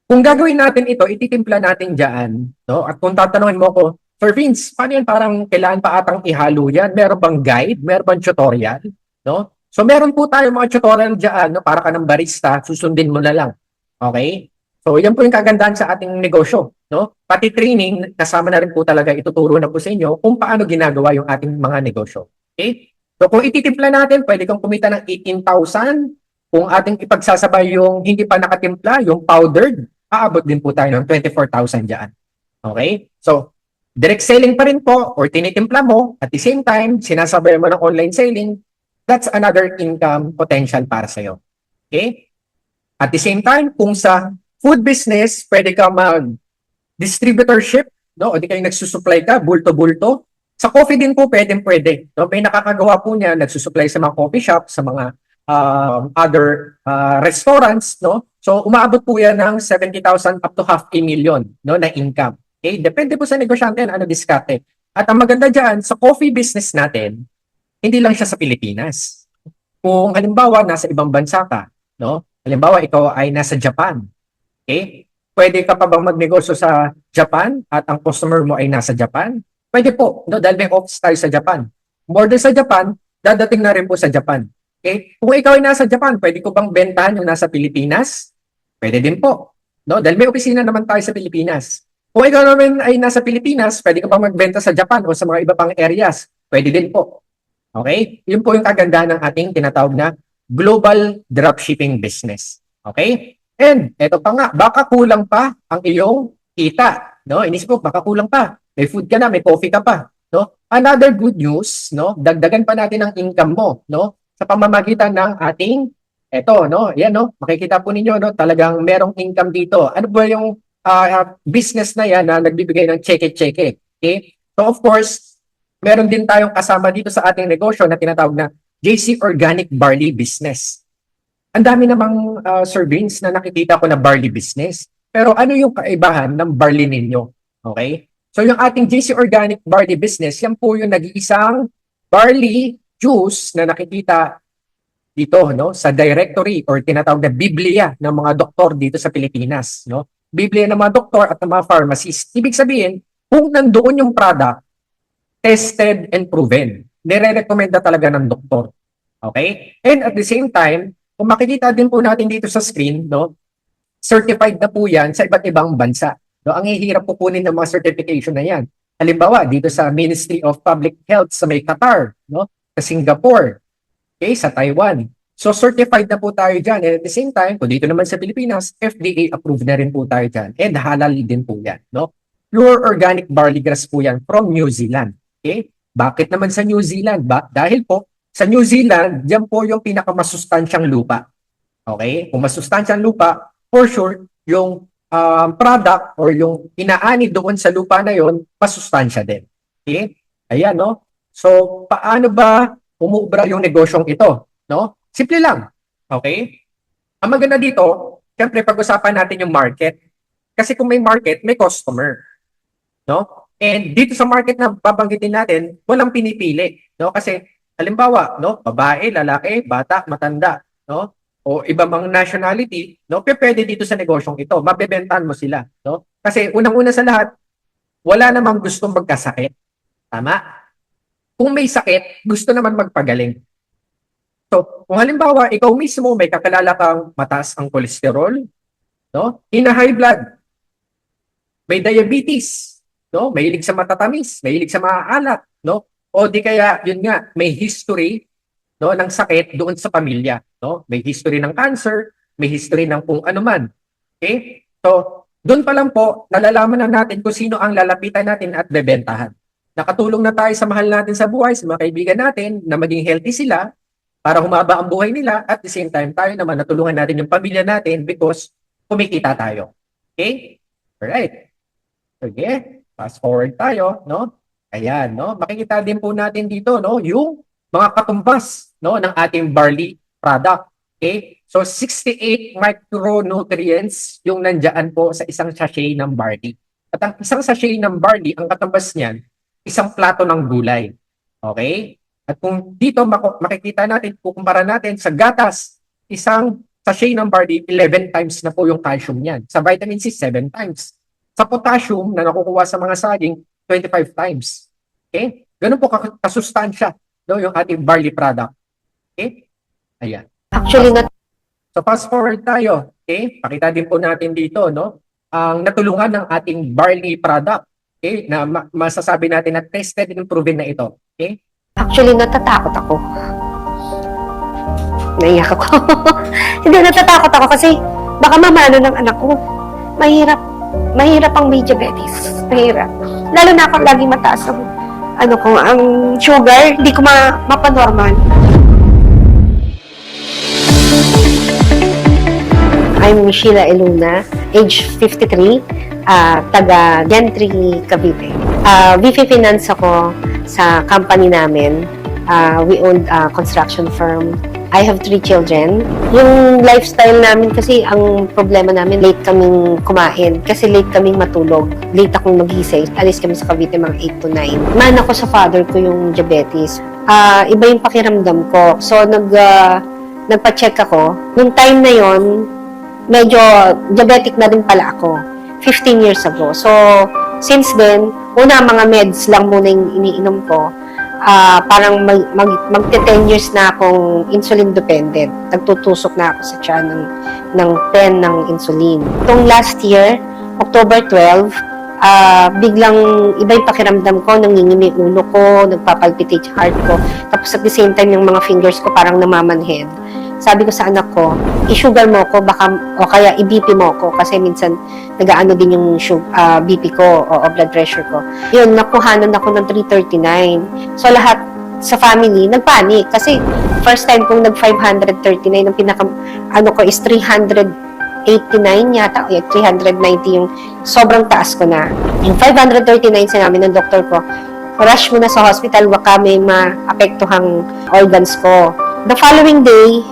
Kung gagawin natin ito, ititimpla natin dyan, no? At kung tatanungin mo ko, Sir Vince, paano yan? Parang kailangan pa atang ihalo yan? Meron bang guide? Meron bang tutorial? No? So, meron po tayo mga tutorial dyan, no? Para ka ng barista, susundin mo na lang. Okay? So, yan po yung kagandahan sa ating negosyo. No? Pati training, kasama na rin po talaga, ituturo na po sa inyo kung paano ginagawa yung ating mga negosyo. Okay? So, kung ititimpla natin, pwede kang kumita ng 18,000. Kung ating ipagsasabay yung hindi pa nakatimpla, yung powdered, aabot din po tayo ng 24,000 dyan. Okay? So, direct selling pa rin po or tinitimpla mo, at the same time, sinasabay mo ng online selling, that's another income potential para sa'yo. Okay? At the same time, kung sa food business, pwede ka mag-distributorship, no? O di kayo nagsusupply ka, bulto-bulto. Sa coffee din po, pwede. No? May nakakagawa po niya, nagsusupply sa mga coffee shop, sa mga other restaurants, no? So, umaabot po yan ng 70,000 up to $500,000, no, na income. Okay? Depende po sa negosyante ano diskarte. At ang maganda dyan, sa coffee business natin, hindi lang siya sa Pilipinas. Kung halimbawa, nasa ibang bansa ka, no? Halimbawa, ikaw ay nasa Japan. Okay? Pwede ka pa bang magnegosyo sa Japan at ang customer mo ay nasa Japan? Pwede po, no? Dahil may office tayo sa Japan. More than sa Japan, dadating na rin po sa Japan. Okay? Kung ikaw ay nasa Japan, pwede ko bang bentahan yung nasa Pilipinas? Pwede din po. No? Dahil may opisina naman tayo sa Pilipinas. Kung ikaw naman ay nasa Pilipinas, pwede ka pa magbenta sa Japan o sa mga iba pang areas. Pwede din po. Okay? Yun po yung kagandahan ng ating tinatawag na global dropshipping business. Okay? And eto pa nga, baka kulang pa ang iyong kita. No? Inisip ko, baka kulang pa. May food ka na, may coffee ka pa. No? Another good news, no? Dagdagan pa natin ang income mo, no? Sa pamamagitan ng ating, eto, no? Yan, no? Makikita po ninyo, no? Talagang merong income dito. Ano ba yung business na yan na nagbibigay ng cheque-cheque. Okay? So of course, meron din tayong kasama dito sa ating negosyo na tinatawag na JC Organic Barley Business. Ang dami namang Sir Vince na nakikita ko na barley business. Pero ano yung kaibahan ng barley ninyo? Okay? So yung ating JC Organic Barley Business, yan po yung nag-iisang barley Jews na nakikita dito, no, sa directory or tinatawag na Biblia ng mga doktor dito sa Pilipinas, no? Biblia ng mga doktor at ng mga pharmacist. Ibig sabihin, kung nandoon yung product, tested and proven, nire-recommenda talaga ng doktor. Okay? And at the same time, kung makikita din po natin dito sa screen, no, certified na po yan sa iba't ibang bansa. No, ang hihirap po kunin ng mga certification na yan. Halimbawa, dito sa Ministry of Public Health sa may Qatar, no, sa Singapore, okay, sa Taiwan. So certified na po tayo dyan. And at the same time, kung dito naman sa Pilipinas, FDA approved na rin po tayo dyan. And halal din po yan. No? Pure organic barley grass po yan from New Zealand. Okay? Bakit naman sa New Zealand? Dahil po, sa New Zealand, dyan po yung pinakamasustansyang lupa. Okay? Kung masustansyang lupa, for sure, yung product or yung inaani doon sa lupa na yon, masustansya din. Okay? Ayan, no? So, paano ba umubra yung negosyong ito? No? Simple lang. Okay? Ang maganda dito, siyempre pag-usapan natin yung market. Kasi kung may market, may customer. No? And dito sa market na babanggitin natin, walang pinipili. No? Kasi, halimbawa, no, babae, lalaki, bata, matanda, no? O iba mang nationality, no? Pwede dito sa negosyong ito. Mabebentahan mo sila. No? Kasi unang-una sa lahat, wala namang gustong magkasakit. Tama? Kung may sakit, gusto naman magpagaling. So, kung halimbawa, ikaw mismo may kakilala kang mataas ang kolesterol, no? High blood, may diabetes, no? Mahilig sa matatamis, mahilig sa maaalat, no? O di kaya, yun nga, may history, no, ng sakit doon sa pamilya, no? May history ng cancer, may history ng kung ano man. Okay? So, doon pa lang po, nalalaman na natin kung sino ang lalapitan natin at bebentahan. Nakatulong na tayo sa mahal natin sa buhay, sa mga kaibigan natin, na maging healthy sila, para humaba ang buhay nila, at the same time, tayo naman natulungan natin yung pamilya natin because kumikita tayo. Okay? Alright. Okay. Fast forward tayo, no? Ayan, no? Makikita din po natin dito, no? Yung mga katumbas, no? Ng ating barley product. Okay? So, 68 micronutrients yung nandyan po sa isang sachet ng barley. At ang isang sachet ng barley, ang katumbas niyan, isang plato ng gulay. Okay? At kung dito makikita natin, kukumpara natin sa gatas, isang sachet ng barley, 11 times na po yung calcium niyan. Sa vitamin C, 7 times. Sa potassium na nakukuha sa mga saging, 25 times. Okay? Ganun po kasustansya, no, yung ating barley product. Okay? Ayan. Actually, So fast forward tayo. Okay? Pakita din po natin dito, no, ang natulungan ng ating barley product. Okay? Na masasabi natin na tested and proven na ito. Okay? Actually, natatakot ako. Naiyak ako. Hindi, natatakot ako kasi baka mamano ng anak ko. Mahirap. Mahirap ang may diabetes. Mahirap. Lalo na ako lagi mataas ang ang sugar, hindi ko mapanormal. I'm Sheila Eluna, age 53, taga Gentry, Cavite. VP Finance ako sa company namin. We own a construction firm. I have 3 children. Yung lifestyle namin kasi, ang problema namin, late kaming kumain. Kasi late kaming matulog. Late akong magising. Alis kami sa Cavite mga 8 to 9. Man ako sa father ko yung diabetes. Iba yung pakiramdam ko. So, nagpa-check ako. Nung time na yon, medyo diabetic na rin pala ako. 15 years ago. So, since then, una mga meds lang muna yung iniinom ko. Parang magte-10 years na akong insulin dependent. Nagtutusok na ako sa tiyan ng pen ng insulin. Itong last year, October 12, biglang iba yung pakiramdam ko, nangingimi ulo ko, nagpapalpitate yung heart ko. Tapos at the same time, yung mga fingers ko parang namamanhead. Sabi ko sa anak ko, i-sugar mo ko baka, o kaya i-BP mo ko kasi minsan nag-aano din yung BP ko o blood pressure ko. Yun, nakuhanan ako ng 339. So lahat sa family nagpanik kasi first time kong nag-539, ang pinaka ko is 389 yata, o 390 yung sobrang taas ko na. Yung 539 sa namin ng doktor ko, rush mo na sa hospital, baka may maapektuhang organs ko. The following day,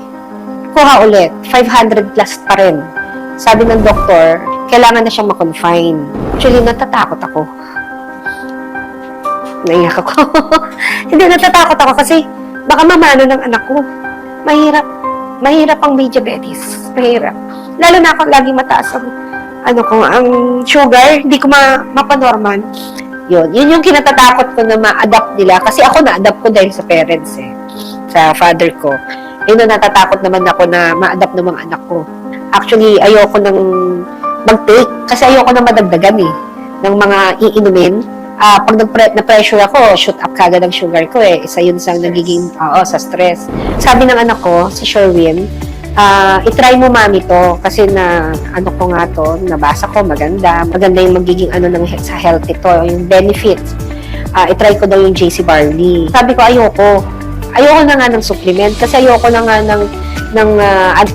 kuha ulit, 500 plus pa rin. Sabi ng doktor, kailangan na siyang ma-confine. Actually, natatakot ako. Naiyak ako. Hindi, natatakot ako kasi baka mamano ng anak ko. Mahirap ang may diabetes. Mahirap. Lalo na ako lagi mataas ang sugar, hindi ko mapanormal. Yun yung kinatatakot ko na ma-adapt nila. Kasi ako na-adapt ko dahil sa parents sa father ko. Yun na natatakot naman ako na ma-adapt ng mga anak ko. Actually, ayoko nang mag-take kasi ayoko na madagdagan ng mga iinumin. Pag na-pressure ako, shoot up kagad ang sugar ko Isa yun sa nagiging, sa stress. Sabi ng anak ko, si Sherwin, itry mo mami to kasi nabasa ko maganda yung magiging sa health ito, yung benefits. Itry ko daw yung JC Barley. Sabi ko ayoko na nga ng supplement kasi ayoko na nga ng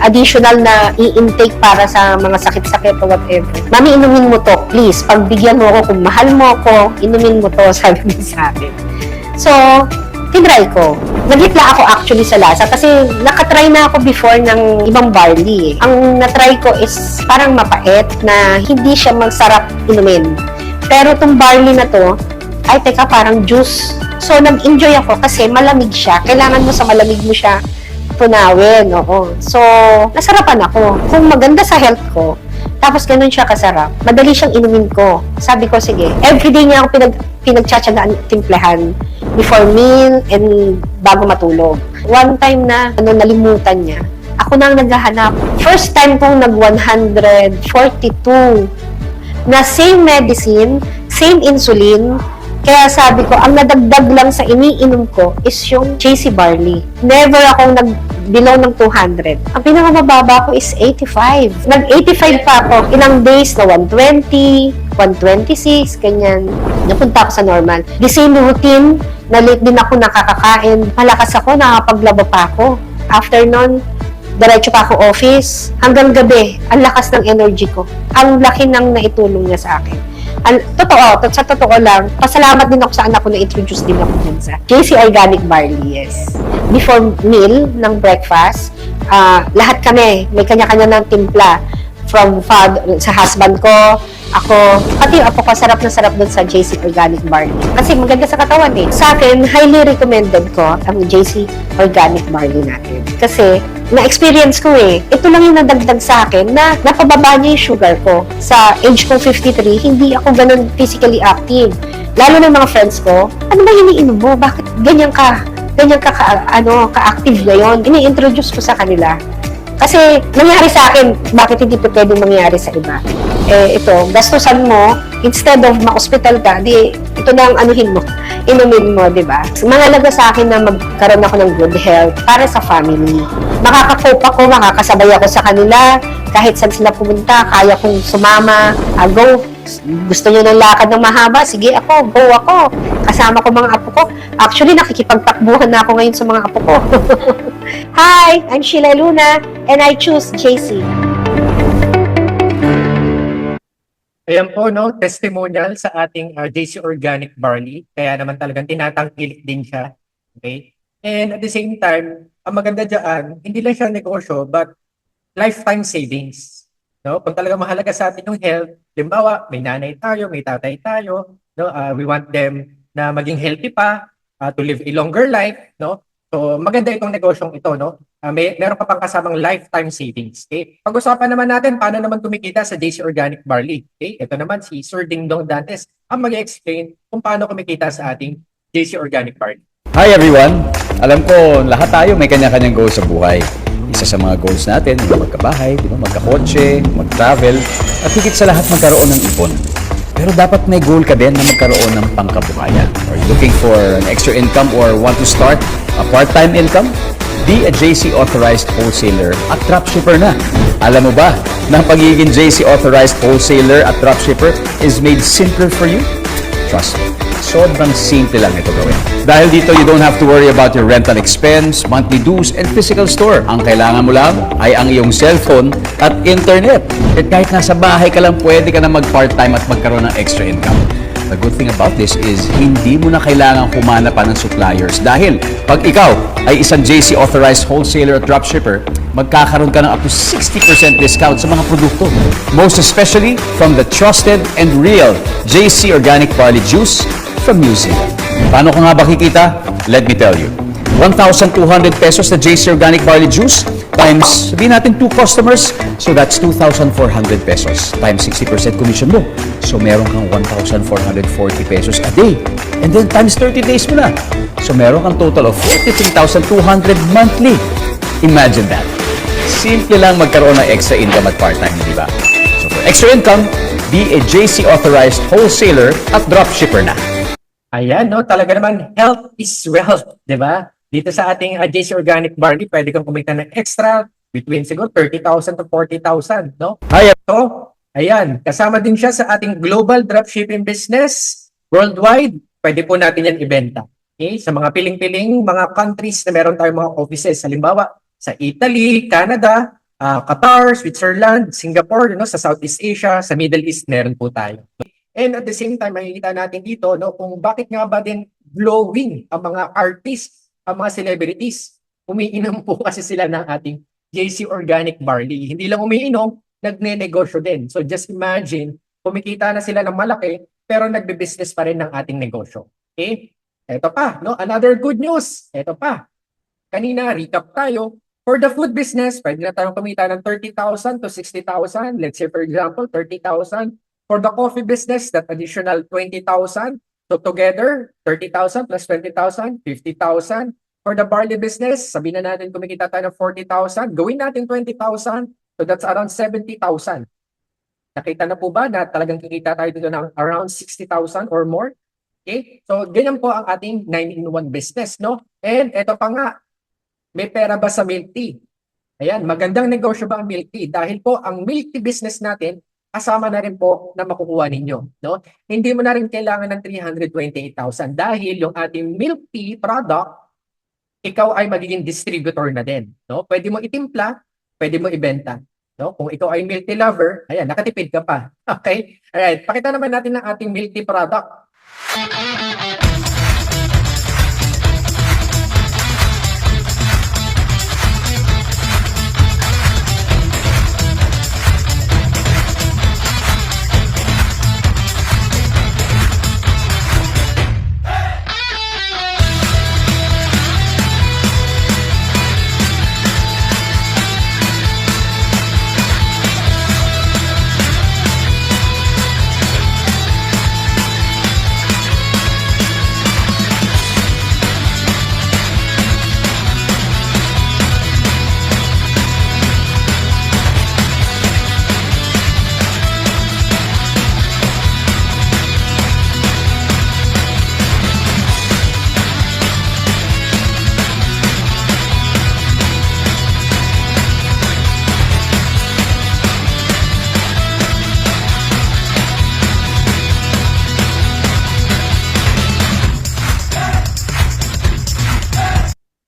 additional na i-intake para sa mga sakit-sakit o whatever. Mami, inumin mo to, please. Pagbigyan mo ako, kung mahal mo ako, inumin mo to, sabi niya sa akin. So, tinry ko. Nagitla ako actually sa lasa kasi nakatry na ako before ng ibang barley. Ang natry ko is parang mapait na hindi siya masarap inumin. Pero itong barley na to, ay teka, parang juice. So, nag-enjoy ako kasi malamig siya. Kailangan mo sa malamig mo siya tunawin, So, nasarapan ako. Kung maganda sa health ko, tapos ganun siya kasarap, madali siyang inumin ko. Sabi ko, sige, everyday niya ako pinagtsatsagaan timplahan before meal and bago matulog. One time na nalimutan niya, ako na ang naghahanap. First time kong nag-142 na same medicine, same insulin. Kaya sabi ko, ang nadagdag lang sa iniinom ko is yung JC Barley. Never akong below ng 200. Ang pinakamababa ko is 85. Nag-85 pa ako. Ilang days na 120, 126, ganyan. Napunta ako sa normal. The same routine, na late din ako nakakakain. Malakas ako, nakapaglaba pa ako. After nun, diretso pa ako office. Hanggang gabi, ang lakas ng energy ko. Ang laki ng naitulong niya sa akin. Sa totoo lang, pasalamat din ako sa anak ko na introduce din ako dun sa JC Organic Barley, yes. Before meal, ng breakfast, lahat kami, may kanya-kanya ng timpla. From sa husband ko, ako, pati yung apo ko, sarap na sarap dun sa JC Organic Barley. Kasi maganda sa katawan Sa akin, highly recommended ko ang JC Organic Barley natin. Kasi, na-experience ko Ito lang yung nadagdag sa akin na napababa niya yung sugar ko. Sa age ko 53, hindi ako ganun physically active. Lalo na mga friends ko, ano ba iniinom mo? Bakit ganyan ka ka-active ngayon? Ini-introduce ko sa kanila. Kasi nangyari sa akin, bakit hindi pwedeng mangyari sa iba? Ito, gastusan mo, instead of ma-hospital ka, ito na ang inumin mo, di ba? Mahalaga sa akin na magkaroon ako ng good health para sa family. Makaka-cope ako, makakasabay ako sa kanila, kahit saan sila pumunta, kaya kong sumama, go. Gusto nyo ng lakad ng mahaba? Sige go ako. Kasama ko mga apo ko. Actually, nakikipagtakbuhan na ako ngayon sa mga apo ko. Hi, I'm Sheila Luna, and I choose JC. Ayan po, testimonial sa ating JC Organic Barley. Kaya naman talagang tinatangkilik din siya. Okay? And at the same time, ang maganda dyan, hindi lang siya negosyo, but lifetime savings. Kung talaga mahalaga sa atin yung health, limbawa, may nanay tayo, may tatay tayo, we want them na maging healthy pa, to live a longer life, So, maganda itong negosyong ito, meron pa pang kasamang lifetime savings. Okay? Pag-usapan naman natin paano naman kumikita sa JC Organic Barley. Okay? Ito naman si Sir Dingdong Dantes ang mag-explain kung paano kumikita sa ating JC Organic Barley. Hi everyone! Alam ko, lahat tayo may kanya-kanyang goals sa buhay. Isa sa mga goals natin, magkabahay, magkakotse, mag-travel, at higit sa lahat magkaroon ng ipon. Pero dapat may goal ka din na magkaroon ng pangkabuhayan. Are you looking for an extra income or want to start a part-time income? Be a JC Authorized Wholesaler at Dropshipper na. Alam mo ba na ang pagiging JC Authorized Wholesaler at Dropshipper is made simpler for you? Trust me, sobrang simple lang ito gawin. Dahil dito, you don't have to worry about your rental expense, monthly dues, and physical store. Ang kailangan mo lang ay ang iyong cellphone at internet. At kahit nasa bahay ka lang, pwede ka na mag-part-time at magkaroon ng extra income. The good thing about this is hindi mo na kailangang humanap pa ng suppliers dahil pag ikaw ay isang JC Authorized Wholesaler at Dropshipper, magkakaroon ka ng up to 60% discount sa mga produkto. Most especially from the trusted and real JC Organic Barley Juice from New Zealand. Paano ko nga ba kikita? Let me tell you. 1,200 pesos na JC Organic Barley Juice times, sabihin natin 2 customers, so that's 2,400 pesos times 60% commission mo. So meron kang 1,440 pesos a day. And then times 30 days mo na. So meron kang total of 43,200 monthly. Imagine that. Simple lang magkaroon ng extra income at part-time, di ba? So for extra income, be a JC authorized wholesaler at dropshipper na. Ayan, no? Talaga naman, health is wealth, di ba? Dito sa ating JC Organic Barley, pwede kang kumita ng extra between siguro 30,000 to 40,000, no? So, ayan, kasama din siya sa ating global dropshipping business worldwide. Pwede po natin yan ibenta. Okay? Sa mga piling-piling, mga countries na meron tayong mga offices. Halimbawa, sa Italy, Canada, Qatar, Switzerland, Singapore, no? Sa Southeast Asia, sa Middle East, meron po tayo. And at the same time, makikita natin dito, no, kung bakit nga ba din glowing ang mga artists, ang mga celebrities. Umiinom po kasi sila ng ating JC Organic Barley. Hindi lang umiinom, nagne-negosyo din. So just imagine, kumikita na sila ng malaki, pero nagbe-business pa rin ng ating negosyo. Okay? Ito pa, no? Another good news. Ito pa. Kanina, recap tayo. For the food business, pwede na tayong kumita ng 30,000 to 60,000. Let's say, for example, 30,000. For the coffee business, that additional 20,000. So together, 30,000 plus 20,000, 50,000. For the barley business, sabihin na natin kumikita tayo ng 40,000. Gawin natin 20,000. So that's around 70,000. Nakita na po ba na talagang kikita tayo dito ng around 60,000 or more? Okay? So ganyan po ang ating 9-in-1 business, no? And eto pa nga, may pera ba sa milk tea? Ayan, magandang negosyo ba ang milk tea? Dahil po ang milk tea business natin, kasama na rin po na makukuha ninyo. No? Hindi mo na rin kailangan ng 328,000 dahil yung ating milk tea product, ikaw ay magiging distributor na din. No? Pwede mo itimpla, pwede mo ibenta. No? Kung ikaw ay milk tea lover, ayan, nakatipid ka pa. Okay? Alright, pakita naman natin ang ating milk tea product.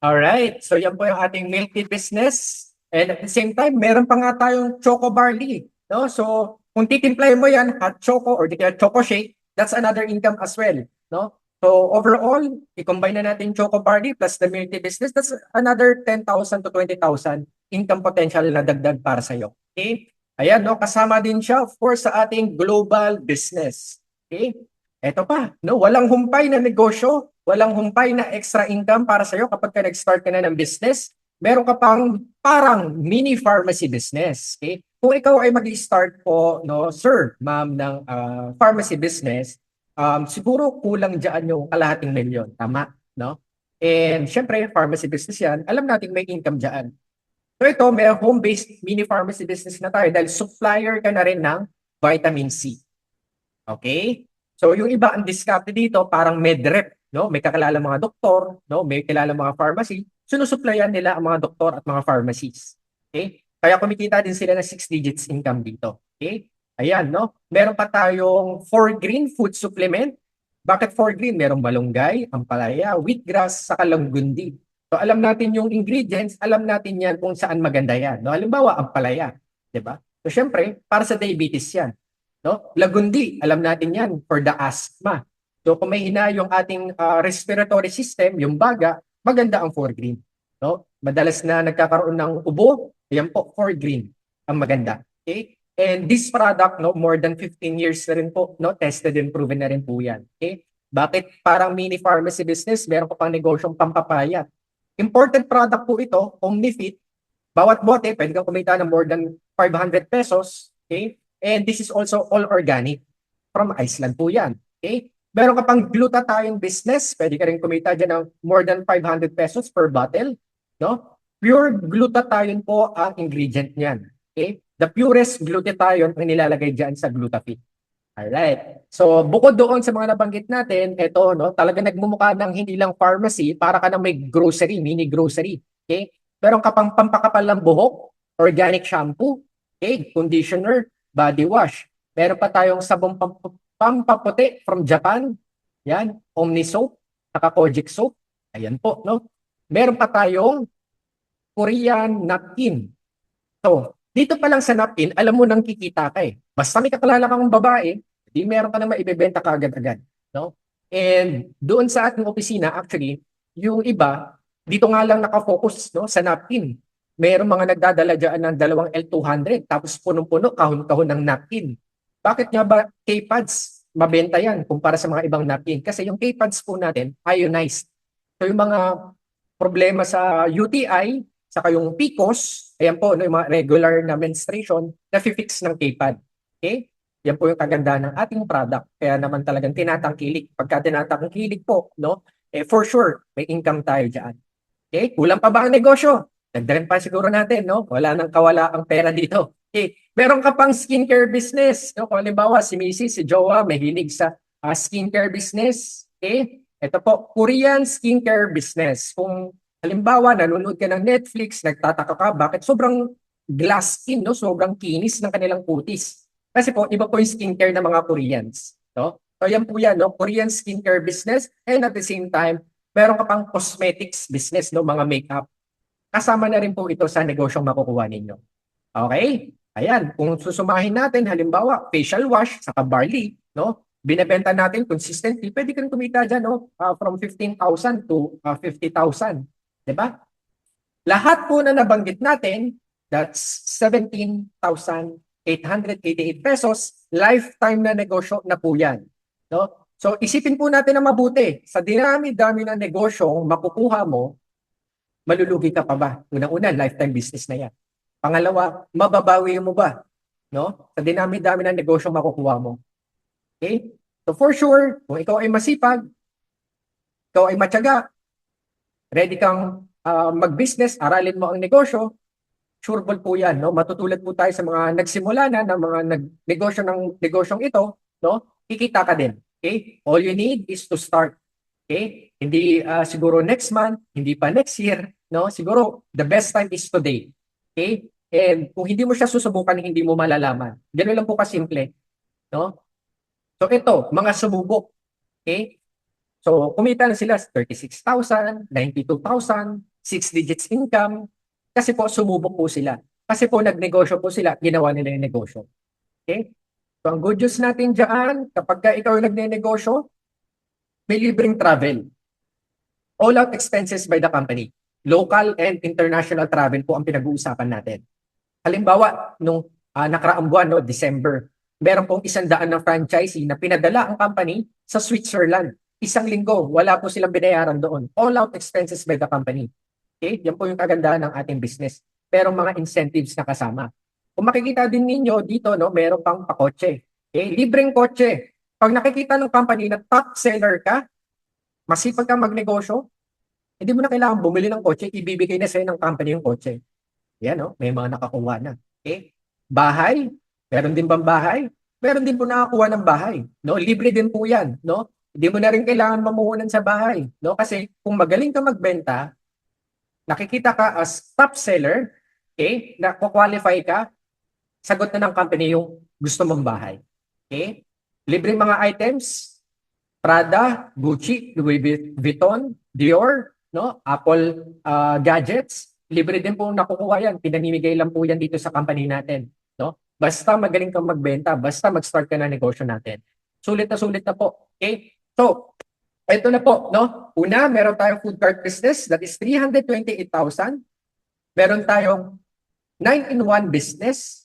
Alright, so yan po yung ating milk tea business. And at the same time, meron pa nga tayong choco barley. No? So, kung titimplahin mo yan, hot choco or di kaya choco shake, that's another income as well. No? So, overall, i-combine na natin choco barley plus the milk tea business, that's another 10,000 to 20,000 income potential na dagdag para sa'yo. Okay? Ayan, no? Kasama din siya, of course, sa ating global business. Okay? Eto pa, no? Walang humpay na negosyo, walang humpay na extra income para sa'yo kapag ka nag-start ka na ng business. Meron ka pang parang mini pharmacy business. Okay? Kung ikaw ay mag-start po, no, sir, ma'am, ng pharmacy business, siguro kulang dyan yung kalahating milyon. Tama? No? And syempre, pharmacy business yan, alam natin may income dyan. So ito, may home-based mini pharmacy business na tayo dahil supplier ka na rin ng vitamin C. Okay? So yung iba ang diskarte dito, parang medrep. No, may kakilala mga doktor, no, may kakilala mga pharmacy, sinusuplayan nila ang mga doktor at mga pharmacies. Okay? Kaya kumikita din sila ng 6 digits income dito. Okay? Ayan, no? Meron pa tayong 4 green food supplement. Bakit 4 green? Merong malunggay, ampalaya, wheatgrass, saka langgundi. So alam natin yung ingredients, alam natin yan kung saan maganda yan. No? Halimbawa, ampalaya, 'di ba? So syempre, para sa diabetes yan. No? Lagundi, alam natin yan for the asthma. So kung may hina yung ating respiratory system, yung baga, maganda ang 4 green. No? Madalas na nagkakaroon ng ubo, yan po, 4 green ang maganda. Okay? And this product, no, more than 15 years na rin po, no, tested and proven na rin po yan. Okay? Bakit parang mini pharmacy business, meron pa pang negosyong pampapayat? Imported product po ito, OmniFit. Bawat bote, pwede kang kumita ng more than 500 pesos. Okay? And this is also all organic. From Iceland po yan. Okay? Meron ka pang glutathione business, pwede ka rin kumita dyan ng more than 500 pesos per bottle. No? Pure glutathione po ang ingredient niyan. Okay? The purest glutathione ang nilalagay dyan sa Glutafit. Alright. So, bukod doon sa mga nabanggit natin, ito, no, talaga nagmumukha ng hindi lang pharmacy, para ka ng may grocery, mini grocery. Okay? Meron ka pang pampakapal ng buhok, organic shampoo, okay, conditioner, body wash. Meron pa tayong sabong pampaputi from Japan. Yan, Omni soap, saka Kojic soap. Ayan po, no? Meron pa tayong Korean napkin. So, dito pa lang sa napkin, alam mo nang kikita ka eh. Basta may kakilala kang babae, di meron ka na maibebenta ka agad-agad. No? And doon sa ating opisina, actually, yung iba, dito nga lang nakafocus, no, sa napkin. Mayroong mga nagdadala dyan ng 2 L200 tapos punong-puno, kahon-kahon ng napkin. Bakit nga ba K-pads mabenta yan kumpara sa mga ibang napkin? Kasi yung K-pads po natin, ionized. So yung mga problema sa UTI, saka yung PCOS, ayan po, no, yung mga regular na menstruation, na-fix ng K-pad. Okay? Yan po yung kagandahan ng ating product. Kaya naman talagang tinatangkilik. Pagka tinatangkilik po, no, for sure, may income tayo dyan. Okay? Kulang pa ba ang negosyo? Dagdagan pa siguro natin, no? Wala nang kawala ang pera dito. Okay. Meron ka pang skincare business. No? Kung halimbawa, si Mrs., si Jowa, may hilig sa skincare business. Okay? Ito po, Korean skincare business. Kung halimbawa, nanonood ka ng Netflix, nagtataka ka, bakit sobrang glass skin, no? Sobrang kinis ng kanilang kutis. Kasi po, iba po yung skincare ng mga Koreans. No? So yan po yan, no? Korean skincare business, and at the same time, meron ka pang cosmetics business, no? Mga makeup. Kasama na rin po ito sa negosyong makukuha ninyo. Okay? Ayan, kung susumahin natin, halimbawa, facial wash, saka barley, no? Binebenta natin consistently, pwede kang kumita dyan, no? From 15,000 to 50,000. Diba? Lahat po na nabanggit natin, that's 17,888 pesos, lifetime na negosyo na po yan. No? So, isipin po natin na mabuti. Sa dinami-dami ng negosyong makukuha mo, malulugi ka pa ba? Unang-una, lifetime business na yan. Pangalawa, mababawi mo ba? No? Sa dinami-dami ng negosyong makukuha mo. Okay? So, for sure, kung ikaw ay masipag, ikaw ay matyaga, ready kang mag-business, aralin mo ang negosyo, sureball po yan. No? Matutulad po tayo sa mga nagsimula na ng mga nagnegosyo ng negosyong ito, no? Kikita ka din. Okay? All you need is to start. Okay? Hindi siguro next month, hindi pa next year, no? Siguro the best time is today. Okay? And kung hindi mo siya susubukan, hindi mo malalaman. Ganun lang po kasimple, no? So ito, mga sumubok. Okay? So kumita na sila 36,000, 92,000, 6 digits income kasi po sumubok po sila. Kasi po nagnegosyo po sila, ginawa nila yung negosyo. Okay? So ang good news natin dyan, kapag ka ikaw yung nagnenegosyo, may libreng travel. All out expenses by the company. Local and international travel po ang pinag-uusapan natin. Halimbawa, nung nakaraang buwan, no, December, meron pong 100 na franchisee na pinadala ang company sa Switzerland. 1 linggo, wala po silang binayaran doon. All out expenses by the company. Okay? Yan po yung kagandahan ng ating business. Merong mga incentives na kasama. Kung makikita din ninyo dito, no, meron pang pakotse. Okay? Libreng kotse. Pag nakikita ng company na top seller ka, masipag kang magnegosyo, hindi mo na kailangan bumili ng kotse, ibibigay na sa'yo ng company yung kotse. Yan, no? May mga nakakuha na. Okay? Bahay, meron din bang bahay? Meron din po nakakuha ng bahay. No? Libre din po yan. No? Hindi mo na rin kailangan mamuhunan sa bahay. No? Kasi kung magaling ka magbenta, nakikita ka as top seller, okay? Na qualify ka, sagot na ng company yung gusto mong bahay. Okay? Libreng mga items, Prada, Gucci, Louis Vuitton, Dior, no? Apple gadgets, libre din po nakukuha yan. Pinamimigay lang po yan dito sa company natin. No? Basta magaling kang magbenta, basta mag-start ka na negosyo natin. Sulit na po. Okay? So, ito na po. No? Una, meron tayong food cart business that is 328,000. Meron tayong 9-in-1 business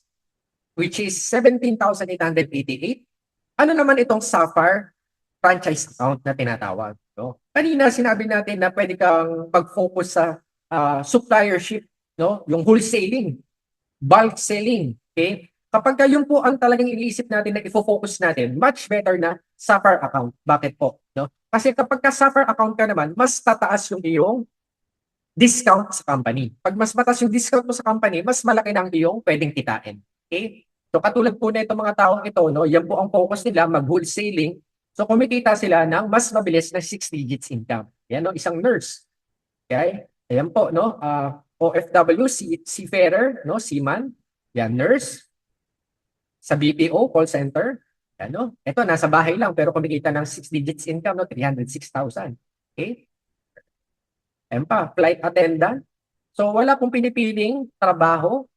which is 17,888. Ano naman itong Sapphire franchise account na tinatawag? No? Kanina sinabi natin na pwede kang mag-focus sa suppliership, no? Yung wholesaling, bulk selling, okay? Kapag yun po ang talagang iniisip natin na ifo-focus natin, much better na SAFAR account. Bakit po? No? Kasi kapag ka SAFAR account ka naman, mas tataas yung iyong discount sa company. Pag mas mataas yung discount mo sa company, mas malaki na ang iyong pwedeng kitain. Okay? So katulad po na itong mga taong ito, no, yan po ang focus nila, mag-wholesaling. So kumikita sila ng mas mabilis na 6 digits income. Yan, no, isang nurse. Okay? Ayan po, no, OFW, seafarer, no, seaman. Yan, nurse. Sa BPO, call center. Yan, no? Ito, nasa bahay lang, pero kumikita ng 6 digits income, no, 306,000. Okay? Ayan pa, flight attendant. So wala pong pinipiling trabaho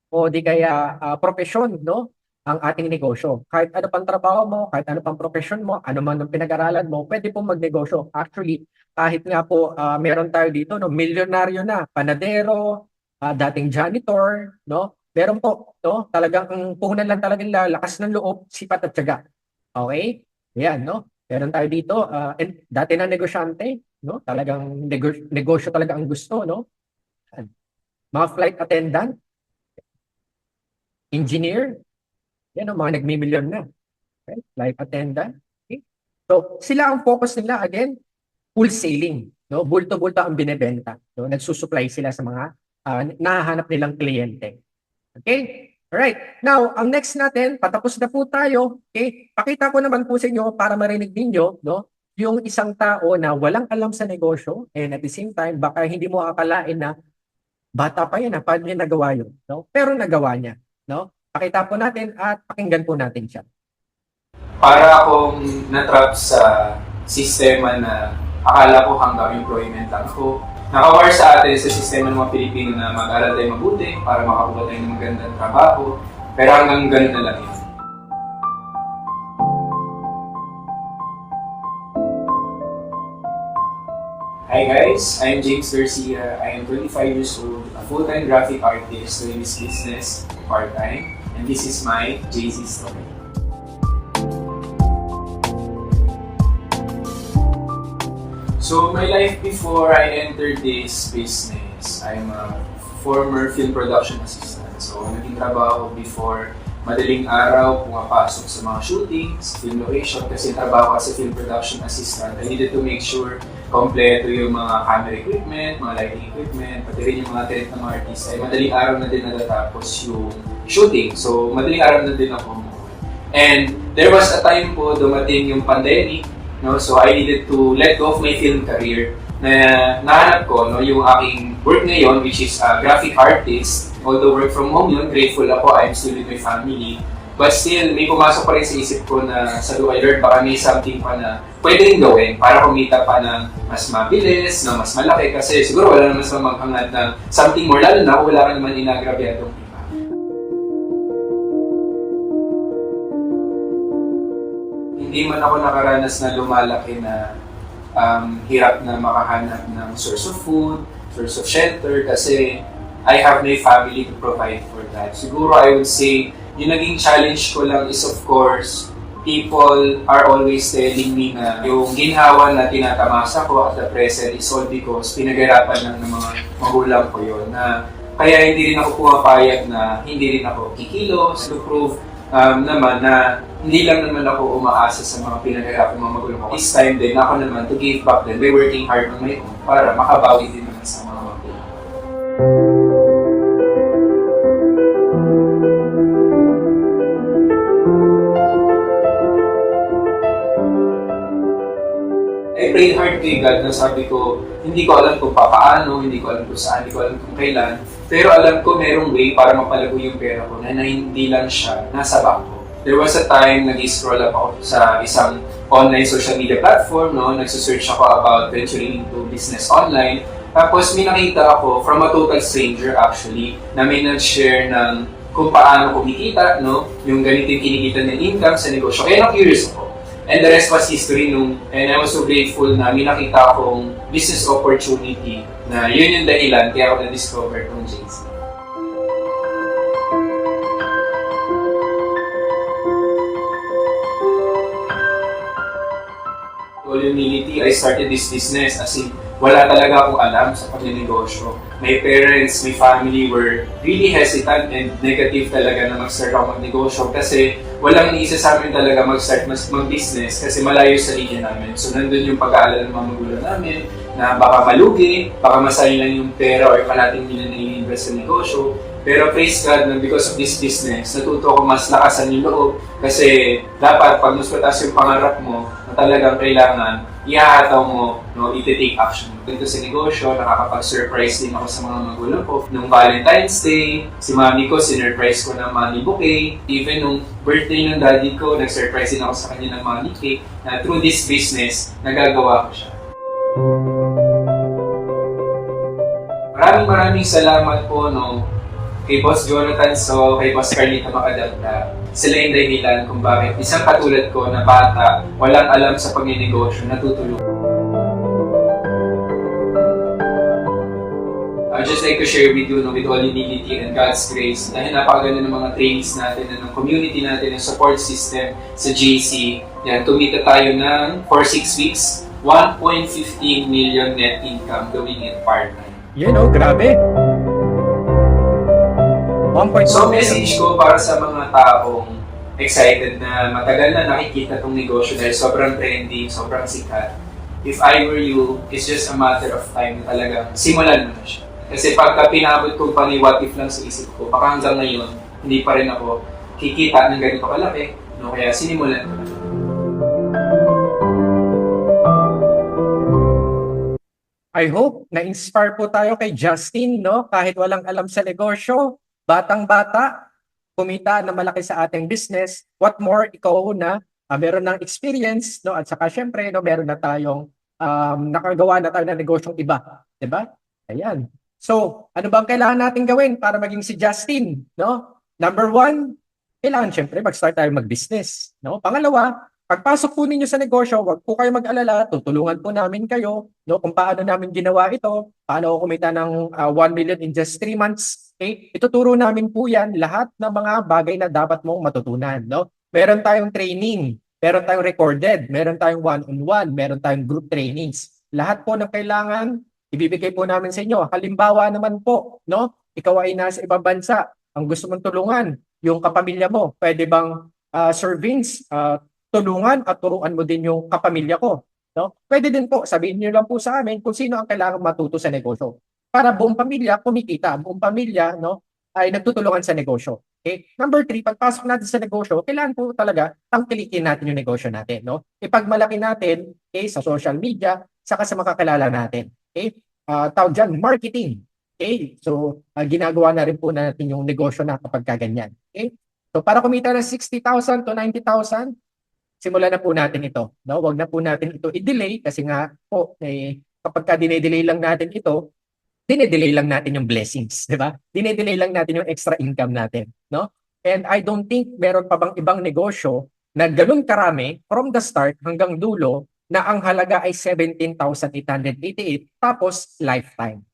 o di kaya profesyon, no? Ang ating negosyo. Kahit ano pang trabaho mo, kahit ano pang profesyon mo, ano man ang pinag-aralan mo, pwede pong magnegosyo. Actually, kahit nga po meron tayo dito, no, milyonaryo na, panadero, dating janitor, no? Meron po, no? Talagang ang puhunan lang talagang lakas ng loob, sipat at tiyaga. Okay? Yan, no? Meron tayo dito, dati na negosyante, no? Talagang negosyo talaga ang gusto, no? Mga flight attendant, engineer, yan ang mga nagmimilyon na. Okay? Flight attendant. Okay? So, sila ang focus nila, again, wholesaling. No? Bulto-bulto ang binebenta. No? Nagsusupply sila sa mga nahahanap nilang kliyente. Okay? Alright. Now, ang next natin, patapos na po tayo. Okay? Pakita ko naman po sa inyo para marinig ninyo, no? Yung isang tao na walang alam sa negosyo and at the same time, baka hindi mo akalain na bata pa yan, paano niya nagawa yun? No? Pero nagawa niya. No? Pakita po natin at pakinggan po natin siya. Para akong na-trap sa sistema na akala ko hanggang employment lang ako. Nakawar sa atin sa sistema ng mga Pilipino na mag-aral tayo mabuti para makakuha tayo ng magandang trabaho. Pero hanggang ganun na lang yun. Hi guys, I'm James Garcia. I am 25 years old, a full-time graphic artist doing this business part-time. And this is my Jay-Z story. So my life before I entered this business, I'm a former film production assistant. So naging trabaho ko before madaling araw, pumapasok sa mga shootings, film location, kasi trabaho ko as a film production assistant. I needed to make sure kompleto yung mga camera equipment, mga lighting equipment, pati rin yung mga talent ng mga artist. Ay madaling araw na din natatapos yung shooting. So madaling araw na din ako. And there was a time po dumating yung pandemic, no? So I needed to let go of my film career na nahanap ko, no, yung aking work ngayon, which is a graphic artist. Although work from home yun, grateful ako, I'm still with my family. But still, may pumasok pa rin sa isip ko na sa do I learn, baka may something pa na pwede rin gawin para kumita pa ng mas mabilis, na mas malaki. Kasi siguro wala naman sa maghangad ng something more, lalo na wala ka naman inagrabyadong iba. Hindi man ako nakaranas na lumalaki na hirap na makahanap ng source of food, source of shelter, kasi I have my family to provide for that. Siguro I would say, yung naging challenge ko lang is of course, people are always telling me na yung ginhawa na tinatamasa ko at the present is all because pinag-arapan lang ng mga magulang ko yun. Na kaya hindi rin ako pumapayag na hindi rin ako kikilos to prove naman na hindi lang naman ako umaasa sa mga pinag-arapan ng mga magulang ko. This time din ako naman to give back then by working hard on my own para makabawi din naman sa mga magulang ko. I prayed hard kay God na sabi ko, hindi ko alam kung paano, hindi ko alam kung saan, hindi ko alam kung kailan. Pero alam ko merong way para mapalago yung pera ko na hindi lang siya nasa bangko. There was a time nag-scroll up ako sa isang online social media platform, no? Nagsusearch ako about venturing into business online. Tapos may nakita ako from a total stranger actually na may nag-share ng kung paano kumikita, no? Yung ganito yung kinikita ng income sa negosyo. Kaya na-curious ako. And the rest was history and I was so grateful na may nakita akong business opportunity na yun yung dahilan kaya ako na-discover kong Jay-Z. all humility, I started this business as in wala talaga akong alam sa pagnenegosyo. My parents, my family were really hesitant and negative talaga na mag-start ako magnegosyo kasi walang iniisa sa amin talaga mag-start mag-business kasi malayo sa linya namin. So nandun yung pag-aalala ng mga magulang namin na baka malugi, baka masayang lang yung pera or kalating nila na i-invest sa negosyo. Pero praise God na because of this business, natuto ako mas lakasan yung loob kasi dapat pag mas mataas yung pangarap mo na talagang kailangan, ihahataw mo, no, iti-take action. Dito sa negosyo, nakakapag-surprise din ako sa mga magulang ko. Nung Valentine's Day, si mami ko, sinurprise ko ng money bouquet. Even nung birthday ng daddy ko, nag-surprise din ako sa kanya ng money cake na through this business, nagagawa ko siya. Maraming salamat po, no, kay Boss Jonathan So, kay Boss Carlita Macadagda. Sila yung dahilan kung bakit isang katulad ko na bata, walang alam sa pagninegosyo, natutulungan. I'd just like to share with you, no, with all humility and God's grace, dahil napakaganda ng mga trainings natin, ng community natin, ng support system sa JC. Yan, tumita tayo ng, for 6 weeks, 1.15 million net income gawing it part-time. Grabe. So message ko para sa mga taong excited na matagal na nakikita tong negosyo dahil sobrang trendy, sobrang sikat. If I were you, it's just a matter of time na talagang simulan mo na siya. Kasi pagka pinabot ko pa ni what if lang sa isip ko, baka hanggang ngayon, hindi pa rin ako kikita ng ganito kalaki. No? Kaya sinimulan ko na. I hope na-inspire po tayo kay Justin, no? Kahit walang alam sa negosyo, batang-bata, kumita na malaki sa ating business. What more, ikaw na meron ng experience, no? At saka syempre, no, meron na tayong nakagawa na tayo ng negosyong iba, 'di ba? Ayan. So, ano bang kailangan natin gawin para maging si Justin, no? Number 1, kailangan syempre mag-start tayo mag-business, no? Pangalawa, pagpasok po ninyo sa negosyo, wag po kayo mag-alala, tutulungan po namin kayo, no, kung paano namin ginawa ito, paano ako kumita ng 1 million in just 3 months. Okay? Ituturo namin po yan, lahat ng mga bagay na dapat mong matutunan. No? Meron tayong training, meron tayong recorded, meron tayong one-on-one, meron tayong group trainings. Lahat po ng kailangan, ibibigay po namin sa inyo. Halimbawa naman po, no? Ikaw ay nasa ibang bansa, ang gusto mong tulungan, yung kapamilya mo, pwede bang Sir Vince, tulungan at turuan mo din yung kapamilya ko. No? Pwede din po, sabihin niyo lang po sa amin kung sino ang kailangan matuto sa negosyo. Para buong pamilya kumikita, buong pamilya, no, ay nagtutulungan sa negosyo. Okay? Number 3, pagpasok natin sa negosyo, kailangan po talaga tangkilikin natin yung negosyo natin. No? Ipagmalaki natin, okay, sa social media, saka sa makakilala natin. Okay? Tawag dyan, marketing. Okay? So, ginagawa na rin po natin yung negosyo na kapag kaganyan. Okay? So, para kumita ng 60,000 to 90,000, simulan na po natin ito. No? Huwag na po natin ito i-delay kasi nga po, kapag ka dinedelay lang natin ito, dinedelay lang natin yung blessings, di ba? Dinedelay lang natin yung extra income natin, no? And I don't think meron pa bang ibang negosyo na ganun karami from the start hanggang dulo na ang halaga ay 17,888 tapos lifetime.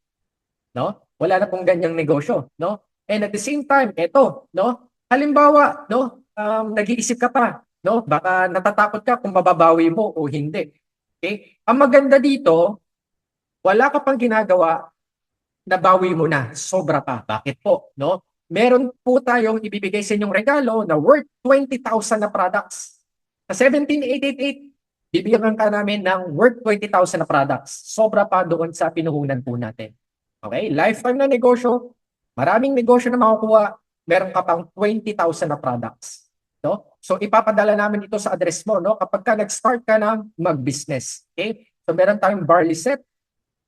No? Wala na pong ganyang negosyo, no? And at the same time, eto, no? Halimbawa, no, nag-iisip ka pa, no? Baka natatakot ka kung mababawi mo o hindi. Okay? Ang maganda dito, wala ka pang ginagawa, nabawi mo na, sobra pa. Bakit po? No? Meron po tayong ibibigay sa inyong regalo na worth 20,000 na products. Sa 17,888, bibigyan ka namin ng worth 20,000 na products. Sobra pa doon sa pinuhunan po natin. Okay? Lifetime na negosyo, maraming negosyo na makukuha, meron ka pang 20,000 na products. No? So ipapadala namin ito sa address mo, no? Kapag ka nag-start ka na mag-business. Okay? So meron tayong barley set,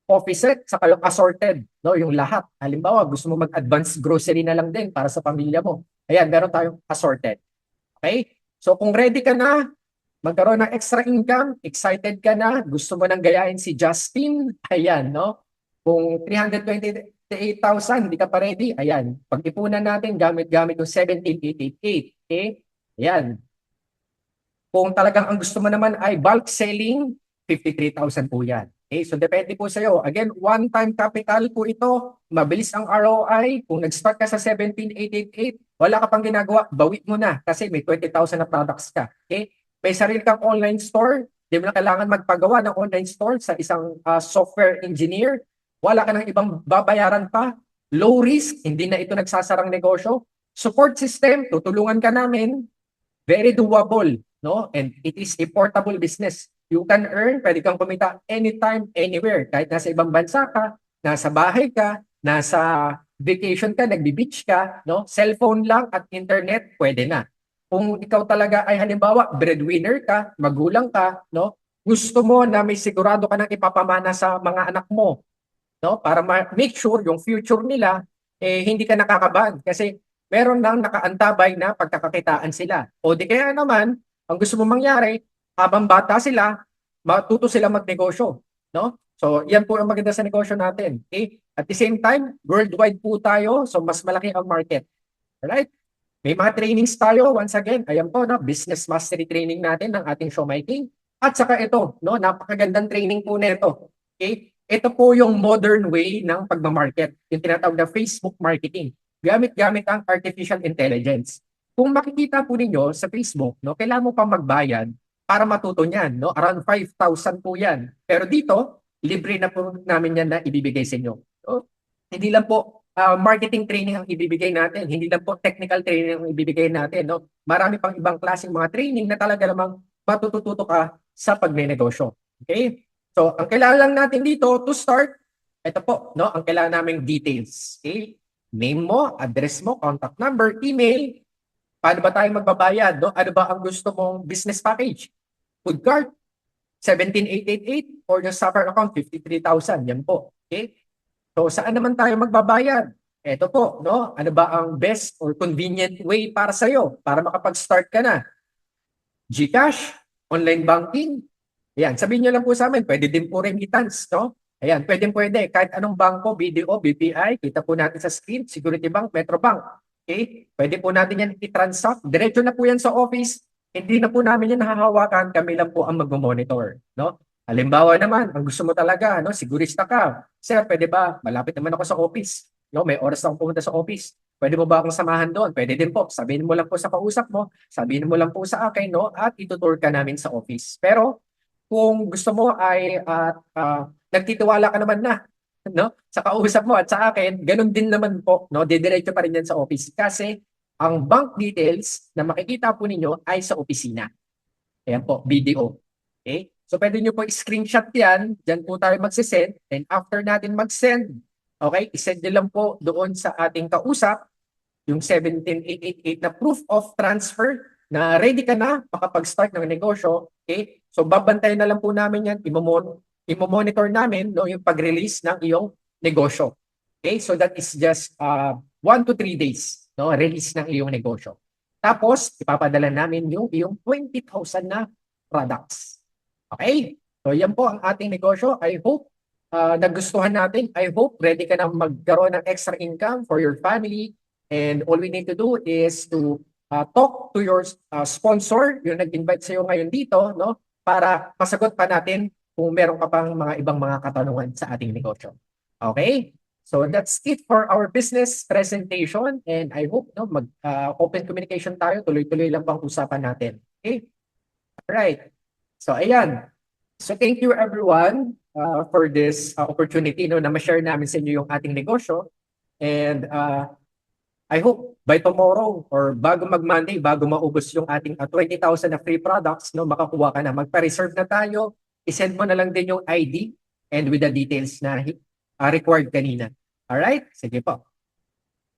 coffee set, saka yung assorted, no? Yung lahat. Halimbawa, gusto mo mag-advance grocery na lang din para sa pamilya mo. Ayan, meron tayong assorted. Okay? So kung ready ka na, magkaroon ng extra income, excited ka na, gusto mo nang gayahin si Justin, ayan, no? Kung 328,000, hindi ka pa ready, ayan. Pag-ipunan natin, gamit-gamit yung 17,888. Okay? Ayan. Kung talagang ang gusto mo naman ay bulk selling, 53,000 po yan. Okay, so depende po sa iyo. Again, one-time capital po ito. Mabilis ang ROI. Kung nag-start ka sa 17,888, wala ka pang ginagawa, bawi mo na kasi may 20,000 na products ka. Okay? May sarili kang online store, Hindi mo na kailangan magpagawa ng online store sa isang software engineer. Wala ka ng ibang babayaran pa. Low risk, hindi na ito nagsasarang negosyo. Support system, tutulungan ka namin. Very doable, no? And it is a portable business. You can earn, pwede kang kumita anytime, anywhere. Kahit nasa ibang bansa ka, nasa bahay ka, nasa vacation ka, nagbi-beach ka, no? Cellphone lang at internet, pwede na. Kung ikaw talaga ay halimbawa breadwinner ka, magulang ka, no? Gusto mo na may sigurado ka nang ipapamana sa mga anak mo, no? Para make sure yung future nila hindi ka nakakabahan kasi meron nang nakaantabay na pagkakakitaan sila. O di kaya naman, ang gusto mo mangyari, habang bata sila, matuto sila magnegosyo, no? So, yan po ang maganda sa negosyo natin. Okay? At the same time, worldwide po tayo, so mas malaki ang market. Alright? May mga trainings tayo, once again, ayan po, no, business mastery training natin ng ating Siomai King. At saka ito, no, napakagandang training po nito. Okay? Ito po yung modern way ng pagmamarket, yung tinatawag na Facebook marketing. Gamit-gamit ang artificial intelligence. Kung makikita po ninyo sa Facebook, no, kailangan mo pa magbayad para matuto niyan, no? Around 5,000 po 'yan. Pero dito, libre na po namin 'yan na ibibigay sa inyo. So, hindi lang po marketing training ang ibibigay natin, hindi lang po technical training ang ibibigay natin, no? Marami pang ibang klaseng mga training na talaga namang matututo ka sa pagnenegosyo. Okay? So, ang kailangan lang natin dito to start, ito po, no? Ang kailangan naming details. Okay? Name mo, address mo, contact number, email. Paano ba tayo magbabayad? No? Ano ba ang gusto mong business package? Food cart, 17,888 or yung Sapphire account, 53,000. Yan po. Okay? So, saan naman tayo magbabayad? Ito po, no? Ano ba ang best or convenient way para sa'yo para makapag-start ka na? GCash, online banking. Ayan, sabihin nyo lang po sa amin, pwede din po remittance, no? Ayan, pwede. Kahit anong bangko, BDO, BPI, kita po natin sa screen, Security Bank, Metrobank. Okay? Pwede po natin yan i-transact. Diretso na po yan sa office. Hindi na po namin yan nahahawakan. Kami lang po ang mag-monitor. No? Halimbawa naman, ang gusto mo talaga, no? Sigurista ka. Sir, pwede ba? Malapit naman ako sa office. No? May oras akong pumunta sa office. Pwede mo ba akong samahan doon? Pwede din po. Sabihin mo lang po sa kausap mo. Sabihin mo lang po sa akin, no? At itutour ka namin sa office. Pero, kung gusto mo ay nagtitiwala ka naman na, no? Sa kausap mo at sa akin, ganun din naman po, no? Didiretso pa rin yan sa office kasi ang bank details na makikita po ninyo ay sa opisina. Ayan po, BDO. Okay? So pwede nyo po i-screenshot yan, dyan po tayo magsisend, and after natin mag-send, okay, isend nyo lang po doon sa ating kausap, yung 17,888 na proof of transfer na ready ka na makapag-start ng negosyo. Okay? So babantayan na lang po namin yan, i-monitor namin, no, yung pag-release ng iyong negosyo. Okay? So that is just 1 to 3 days, no, release ng iyong negosyo. Tapos ipapadala namin yung iyong 20,000 na products. Okay? So yan po ang ating negosyo. I hope nagustuhan natin. I hope ready ka na magkaroon ng extra income for your family. And all we need to do is to talk to your sponsor, yung nag-invite sa iyo ngayon dito, no, para masagot pa natin kung meron ka pang mga ibang mga katanungan sa ating negosyo. Okay? So that's it for our business presentation, and I hope, no, mag-open communication tayo, tuloy-tuloy lang pang usapan natin. Okay? Alright. So ayan. So thank you everyone for this opportunity, no, na ma-share namin sa inyo yung ating negosyo. And I hope by tomorrow or bago mag-Monday, bago maubos yung ating 20,000 na free products, no, makakuha ka na. Magpa-reserve na tayo. I-send mo na lang din yung ID and with the details na required kanina. Alright? Sige po.